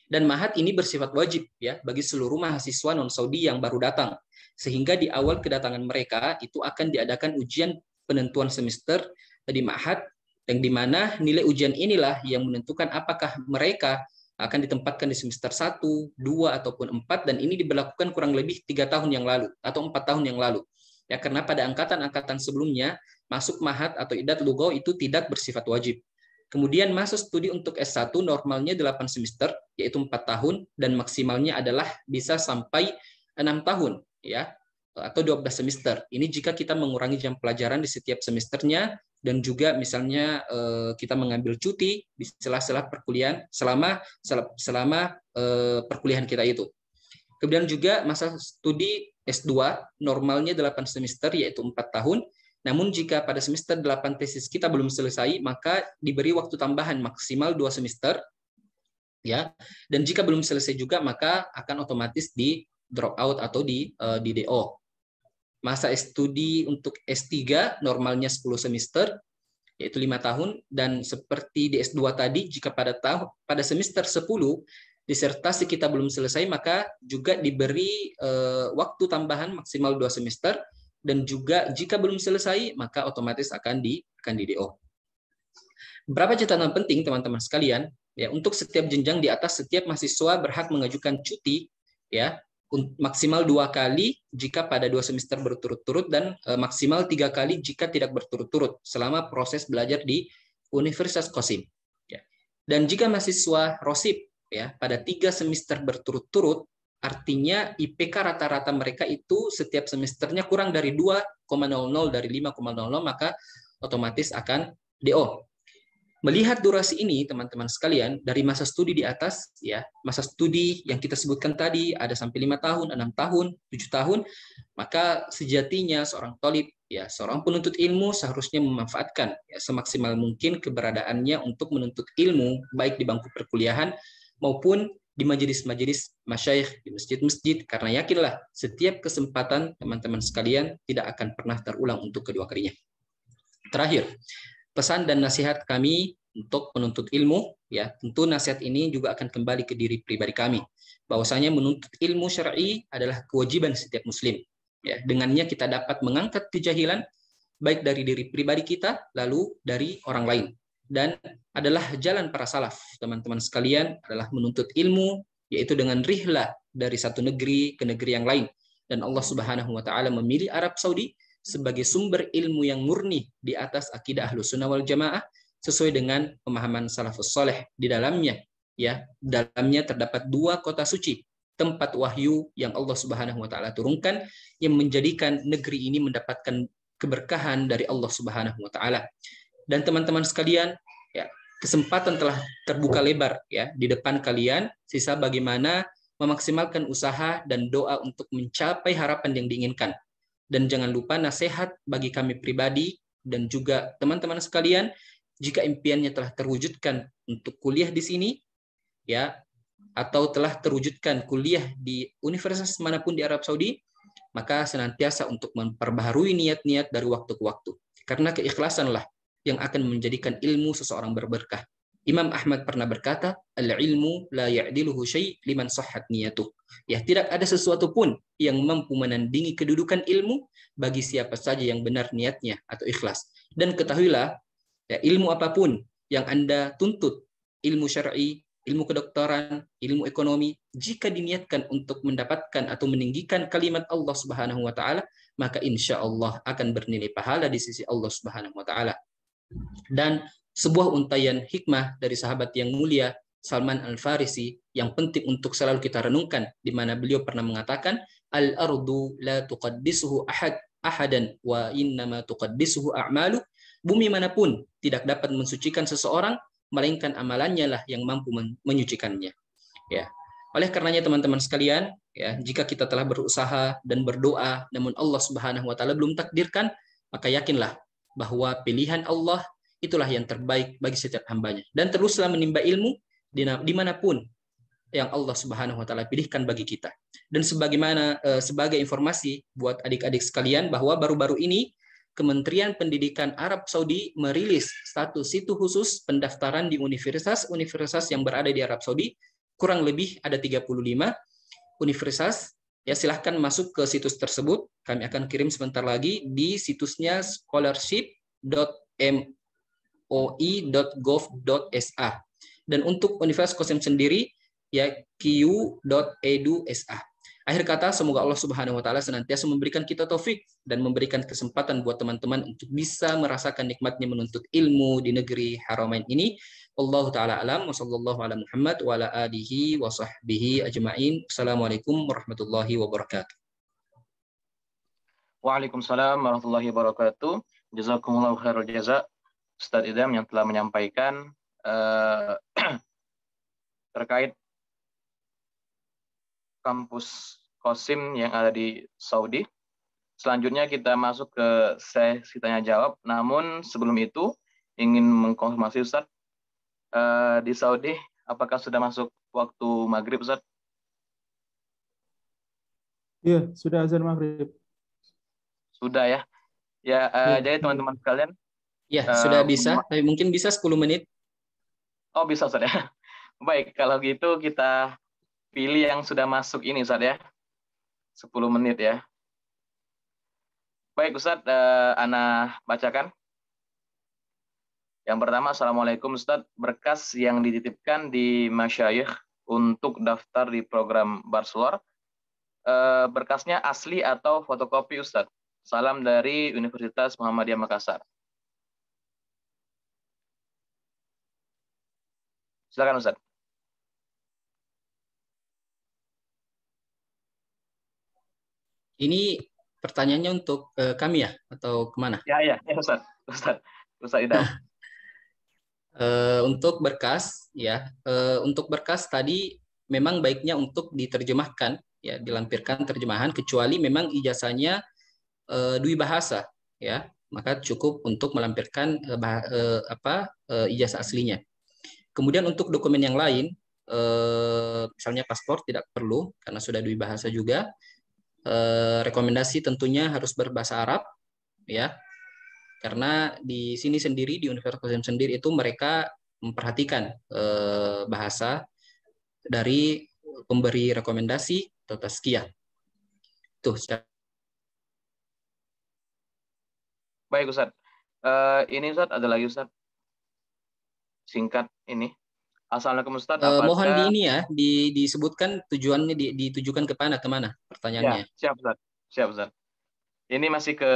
D: Dan ma'had ini bersifat wajib, ya, bagi seluruh mahasiswa non-Saudi yang baru datang, sehingga di awal kedatangan mereka itu akan diadakan ujian penentuan semester di ma'had, yang dimana nilai ujian inilah yang menentukan apakah mereka akan ditempatkan di semester 1, 2, ataupun 4, dan ini diberlakukan kurang lebih 3 tahun yang lalu atau 4 tahun yang lalu. Ya, karena pada angkatan-angkatan sebelumnya masuk ma'had atau idat lughah itu tidak bersifat wajib. Kemudian masa studi untuk S1 normalnya 8 semester, yaitu 4 tahun, dan maksimalnya adalah bisa sampai 6 tahun, ya, atau 12 semester. Ini jika kita mengurangi jam pelajaran di setiap semesternya, dan juga misalnya kita mengambil cuti di sela-sela perkuliahan selama perkuliahan kita itu. Kemudian juga masa studi S2 normalnya 8 semester, yaitu 4 tahun. Namun jika pada semester 8 tesis kita belum selesai, maka diberi waktu tambahan maksimal 2 semester, ya. Dan jika belum selesai juga, maka akan otomatis di drop out atau di DO. Masa studi untuk S3 normalnya 10 semester, yaitu 5 tahun, dan seperti di S2 tadi, jika pada semester 10 disertasi kita belum selesai, maka juga diberi waktu tambahan maksimal 2 semester, dan juga jika belum selesai, maka otomatis akan di DO. Beberapa catatan penting, teman-teman sekalian, ya, untuk setiap jenjang di atas, setiap mahasiswa berhak mengajukan cuti, ya, maksimal 2 kali jika pada 2 semester berturut-turut, dan maksimal 3 kali jika tidak berturut-turut selama proses belajar di Universitas Qasim. Ya. Dan jika mahasiswa rosib, ya, pada 3 semester berturut-turut, artinya IPK rata-rata mereka itu setiap semesternya kurang dari 2,00 dari 5,00, maka otomatis akan DO. Melihat durasi ini, teman-teman sekalian, dari masa studi di atas, ya, masa studi yang kita sebutkan tadi ada sampai 5 tahun, 6 tahun, 7 tahun, maka sejatinya seorang thalib, ya, seorang penuntut ilmu seharusnya memanfaatkan, ya, semaksimal mungkin keberadaannya untuk menuntut ilmu, baik di bangku perkuliahan maupun di majelis-majelis masyayikh, di masjid-masjid, karena yakinlah setiap kesempatan teman-teman sekalian tidak akan pernah terulang untuk kedua kalinya. Terakhir, pesan dan nasihat kami untuk menuntut ilmu, ya tentu nasihat ini juga akan kembali ke diri pribadi kami, bahwasanya menuntut ilmu syar'i adalah kewajiban setiap muslim. Ya, dengannya kita dapat mengangkat kejahilan baik dari diri pribadi kita lalu dari orang lain, dan adalah jalan para salaf teman-teman sekalian adalah menuntut ilmu, yaitu dengan rihlah dari satu negeri ke negeri yang lain, dan Allah Subhanahu wa taala memilih Arab Saudi sebagai sumber ilmu yang murni di atas akidah Ahlussunnah wal Jamaah sesuai dengan pemahaman salafus saleh. Di dalamnya, ya, dalamnya terdapat 2 kota suci, tempat wahyu yang Allah Subhanahu wa taala turunkan yang menjadikan negeri ini mendapatkan keberkahan dari Allah Subhanahu wa taala. Dan teman-teman sekalian, ya, kesempatan telah terbuka lebar, ya, di depan kalian, sisa bagaimana memaksimalkan usaha dan doa untuk mencapai harapan yang diinginkan. Dan jangan lupa nasihat bagi kami pribadi dan juga teman-teman sekalian, jika impiannya telah terwujudkan untuk kuliah di sini, ya, atau telah terwujudkan kuliah di universitas manapun di Arab Saudi, maka senantiasa untuk memperbaharui niat-niat dari waktu ke waktu. Karena keikhlasanlah yang akan menjadikan ilmu seseorang berberkah. Imam Ahmad pernah berkata, al-ilmu la ya'diluhu syai' liman sahhat niyatuh. Ya, tidak ada sesuatu pun yang mampu menandingi kedudukan ilmu bagi siapa saja yang benar niatnya atau ikhlas. Dan ketahuilah, ya, ilmu apapun yang Anda tuntut, ilmu syar'i, ilmu kedokteran, ilmu ekonomi, jika diniatkan untuk mendapatkan atau meninggikan kalimat Allah Subhanahu wa taala, maka insya Allah akan bernilai pahala di sisi Allah Subhanahu wa taala. Dan sebuah untayan hikmah dari sahabat yang mulia Salman Al-Farisi yang penting untuk selalu kita renungkan, di mana beliau pernah mengatakan, al-ardu la tuqaddisuhu ahadan wa innama tuqaddisuhu a'malu. Bumi manapun tidak dapat mensucikan seseorang, melainkan amalannya lah yang mampu menyucikannya. Ya. Oleh karenanya teman-teman sekalian, ya, jika kita telah berusaha dan berdoa namun Allah Subhanahu wa taala belum takdirkan, maka yakinlah bahwa pilihan Allah itulah yang terbaik bagi setiap hambanya. Dan teruslah menimba ilmu dimanapun yang Allah Subhanahu wa taala pilihkan bagi kita. Dan sebagai informasi buat adik-adik sekalian, bahwa baru-baru ini Kementerian Pendidikan Arab Saudi merilis status situs khusus pendaftaran di universitas yang berada di Arab Saudi. Kurang lebih ada 35 universitas. Ya, silahkan masuk ke situs tersebut. Kami akan kirim sebentar lagi di situsnya scholarship.moi.gov.sa. Dan untuk Universitas Qasim sendiri, ya, q.edu.sa. Akhir kata, semoga Allah Subhanahu wa taala senantiasa memberikan kita taufik dan memberikan kesempatan buat teman-teman untuk bisa merasakan nikmatnya menuntut ilmu di negeri Haramain ini. Wallahu taala alam, wa sallallahu ala Muhammad wa ala alihi wa sahbihi ajma'in. Assalamualaikum warahmatullahi wabarakatuh.
A: Waalaikumsalam warahmatullahi wabarakatuh. Jazakumullahu khairul jaza, Ustadz Idham yang telah menyampaikan terkait kampus Qasim yang ada di Saudi. Selanjutnya kita masuk ke sesi tanya jawab. Namun sebelum itu ingin mengkonfirmasi Ustadz, di Saudi apakah sudah masuk waktu maghrib Ustadz?
B: Iya, sudah azan maghrib.
A: Sudah ya. Ya, jadi teman-teman sekalian.
D: Ya, sudah bisa. Tapi mungkin bisa 10 menit.
A: Oh, bisa Ustadz ya. Baik, kalau gitu kita pilih yang sudah masuk ini Ustadz ya. 10 menit ya. Baik Ustadz, Ana bacakan. Yang pertama, Assalamualaikum Ustadz. Berkas yang dititipkan di masyayikh untuk daftar di program Barselor, berkasnya asli atau fotokopi Ustadz? Salam dari Universitas Muhammadiyah Makassar. Silakan Ustadz.
D: Ini pertanyaannya untuk kami ya, atau kemana?
A: Ya Ustadz Idham.
D: Untuk berkas, ya, untuk berkas tadi memang baiknya untuk diterjemahkan, ya, dilampirkan terjemahan, kecuali memang ijazahnya dwi bahasa, ya, maka cukup untuk melampirkan ijazah aslinya. Kemudian untuk dokumen yang lain, misalnya paspor tidak perlu karena sudah dua bahasa juga. Rekomendasi tentunya harus berbahasa Arab, ya, karena di sini sendiri di Universitas Qasim sendiri itu mereka memperhatikan bahasa dari pemberi rekomendasi atau tazkiyah. Tuh.
A: Baik Ustaz. Ini Ustaz, ada lagi Ustaz. Singkat ini. Assalamualaikum Ustaz.
D: Mohon di ini ya, disebutkan tujuannya ditujukan kemana pertanyaannya.
A: Ya, siap Ustaz. Siap Ustaz. Ini masih ke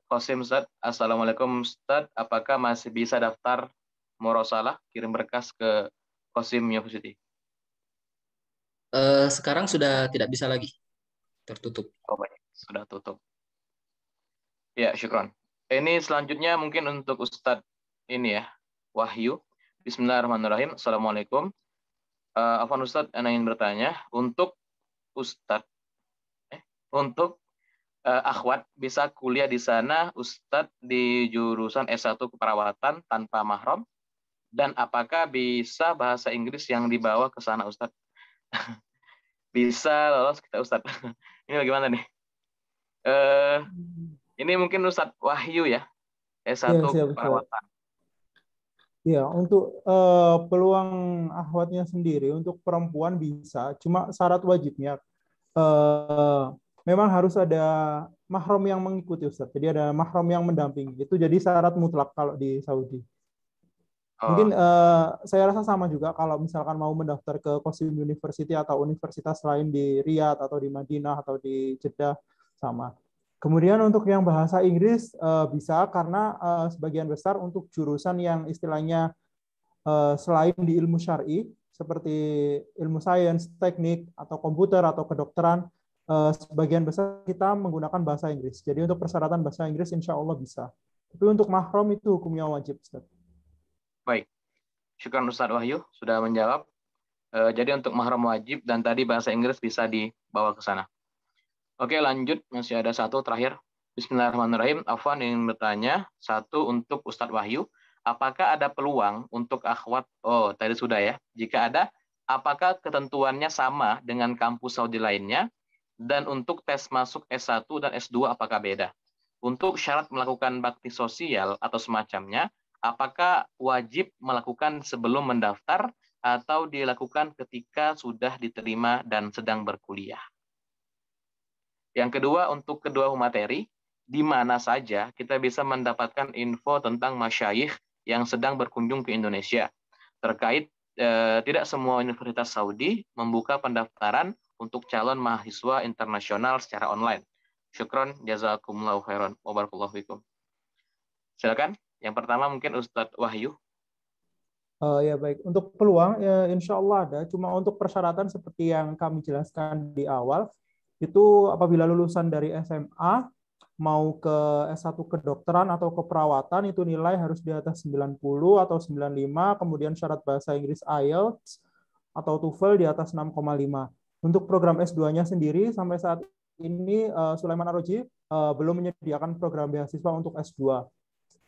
A: Qasim Ustaz. Assalamualaikum Ustaz. Apakah masih bisa daftar murosalah, kirim berkas ke Qasim University?
D: Sekarang sudah tidak bisa lagi. Tertutup.
A: Oh, baik. Sudah tutup. Ya, syukron. Ini selanjutnya mungkin untuk Ustadz ini ya, Wahyu. Bismillahirrahmanirrahim. Assalamualaikum. Afwan Ustadz, saya ingin bertanya, untuk Ustadz, untuk akhwat bisa kuliah di sana Ustadz di jurusan S1 keperawatan tanpa mahram, dan apakah bisa bahasa Inggris yang dibawa ke sana Ustadz? Bisa lolos kita Ustadz. Ini bagaimana nih? Ini mungkin Ustadz Wahyu ya, S1 keperawatan.
B: Ya, untuk peluang akhwatnya sendiri, untuk perempuan bisa, cuma syarat wajibnya memang harus ada mahram yang mengikuti Ustaz. Jadi ada mahram yang mendampingi. Itu jadi syarat mutlak kalau di Saudi. Mungkin saya rasa sama juga kalau misalkan mau mendaftar ke Qasim University atau universitas lain di Riyadh atau di Madinah atau di Jeddah, sama. Kemudian untuk yang bahasa Inggris bisa karena sebagian besar untuk jurusan yang istilahnya selain di ilmu syar'i seperti ilmu sains, teknik atau komputer atau kedokteran, sebagian besar kita menggunakan bahasa Inggris. Jadi untuk persyaratan bahasa Inggris insya Allah bisa. Tapi untuk mahram itu hukumnya wajib, Ustaz.
A: Baik, syukran Ustaz Wahyu sudah menjawab. Jadi untuk mahram wajib dan tadi bahasa Inggris bisa dibawa ke sana. Oke, lanjut. Masih ada satu terakhir. Bismillahirrahmanirrahim. Afwan ingin bertanya, satu untuk Ustadz Wahyu, apakah ada peluang untuk akhwat? Oh, tadi sudah ya. Jika ada, apakah ketentuannya sama dengan kampus Saudi lainnya? Dan untuk tes masuk S1 dan S2 apakah beda? Untuk syarat melakukan bakti sosial atau semacamnya, apakah wajib melakukan sebelum mendaftar atau dilakukan ketika sudah diterima dan sedang berkuliah? Yang kedua, untuk kedua materi, di mana saja kita bisa mendapatkan info tentang masyayikh yang sedang berkunjung ke Indonesia. Terkait tidak semua universitas Saudi membuka pendaftaran untuk calon mahasiswa internasional secara online. Syukron, jazakumullahu khairan, wa barakallahu fikum. Silakan, yang pertama mungkin Ustadz Wahyu.
B: Ya baik, untuk peluang ya, insya Allah ada. Cuma untuk persyaratan seperti yang kami jelaskan di awal, itu apabila lulusan dari SMA mau ke S1 kedokteran atau keperawatan itu nilai harus di atas 90 atau 95, kemudian syarat bahasa Inggris IELTS atau TOEFL di atas 6,5. Untuk program S2-nya sendiri sampai saat ini Sulaiman Ar-Roji belum menyediakan program beasiswa untuk S2.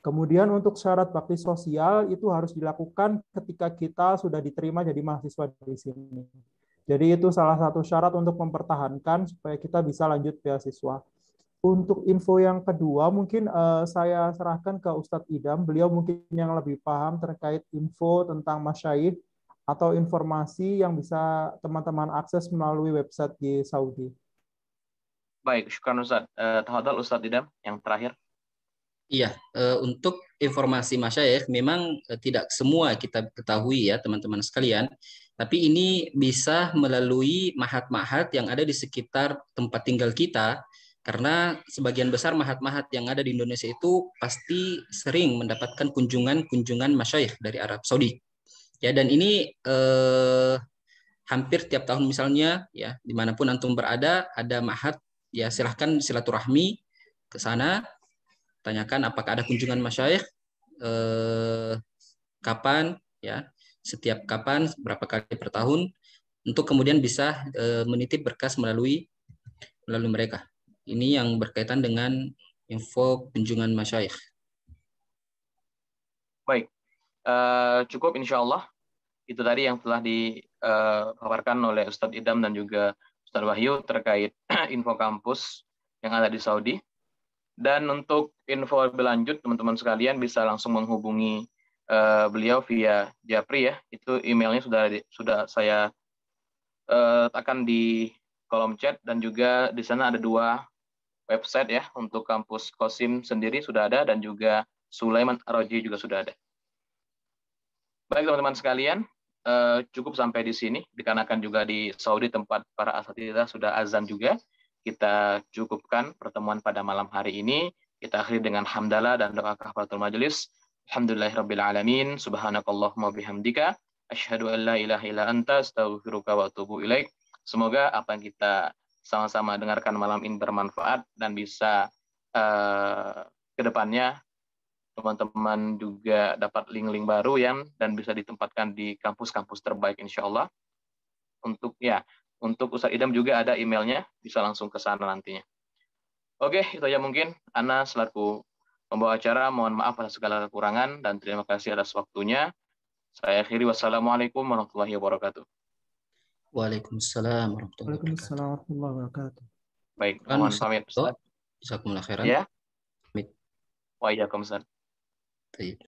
B: Kemudian untuk syarat bakti sosial itu harus dilakukan ketika kita sudah diterima jadi mahasiswa di sini. Jadi itu salah satu syarat untuk mempertahankan supaya kita bisa lanjut beasiswa. Untuk info yang kedua mungkin saya serahkan ke Ustadz Idam. Beliau mungkin yang lebih paham terkait info tentang masyayikh atau informasi yang bisa teman-teman akses melalui website di Saudi.
A: Baik, syukran Ustadz. Tafadhol Ustadz Idam yang terakhir.
D: Iya, untuk informasi masyayikh memang tidak semua kita ketahui ya teman-teman sekalian. Tapi ini bisa melalui mahat-mahat yang ada di sekitar tempat tinggal kita, karena sebagian besar mahat-mahat yang ada di Indonesia itu pasti sering mendapatkan kunjungan masyayikh dari Arab Saudi. Ya, dan ini hampir tiap tahun misalnya ya dimanapun antum berada ada mahat, ya silahkan silaturahmi ke sana, tanyakan apakah ada kunjungan masyayikh, kapan ya. Setiap kapan, berapa kali per tahun, untuk kemudian bisa menitip berkas melalui mereka. Ini yang berkaitan dengan info kunjungan masyayikh.
A: Baik, cukup insya Allah. itu tadi yang telah dipaparkan oleh Ustadz Idam dan juga Ustadz Wahyu terkait info kampus yang ada di Saudi. Dan untuk info lebih lanjut, teman-teman sekalian bisa langsung menghubungi beliau via Japri ya. Itu emailnya sudah saya letakkan di kolom chat, dan juga di sana ada 2 website ya, untuk kampus Qasim sendiri sudah ada, dan juga Sulaiman Ar-Raji juga sudah ada. Baik teman-teman sekalian, cukup sampai di sini, dikarenakan juga di Saudi tempat para asatidzah sudah azan juga. Kita cukupkan pertemuan pada malam hari ini. Kita akhiri dengan hamdalah dan doa kafaratul majelis. Alhamdulillahirabbil alamin, subhanakallahumma bihamdika, asyhadu an la ilaha illa anta, astaghfiruka wa atubu ilaik. Semoga apa yang kita sama-sama dengarkan malam ini bermanfaat dan bisa ke depannya teman-teman juga dapat link-link baru dan bisa ditempatkan di kampus-kampus terbaik insya Allah. Untuk Ustadz Idam juga ada emailnya, bisa langsung ke sana nantinya. Oke, itu aja mungkin. Ana selaku pembawa acara, mohon maaf atas segala kekurangan dan terima kasih atas waktunya. Saya akhiri, wassalamualaikum warahmatullahi wabarakatuh.
D: Waalaikumsalam warahmatullahi wabarakatuh.
B: Waalaikumsalam warahmatullahi wabarakatuh.
A: Baik, mohon pamit Ustaz.
D: Jazakumullah khairan.
A: Ya.
D: Pamit.
A: Waalaikumsalam.
D: Baik.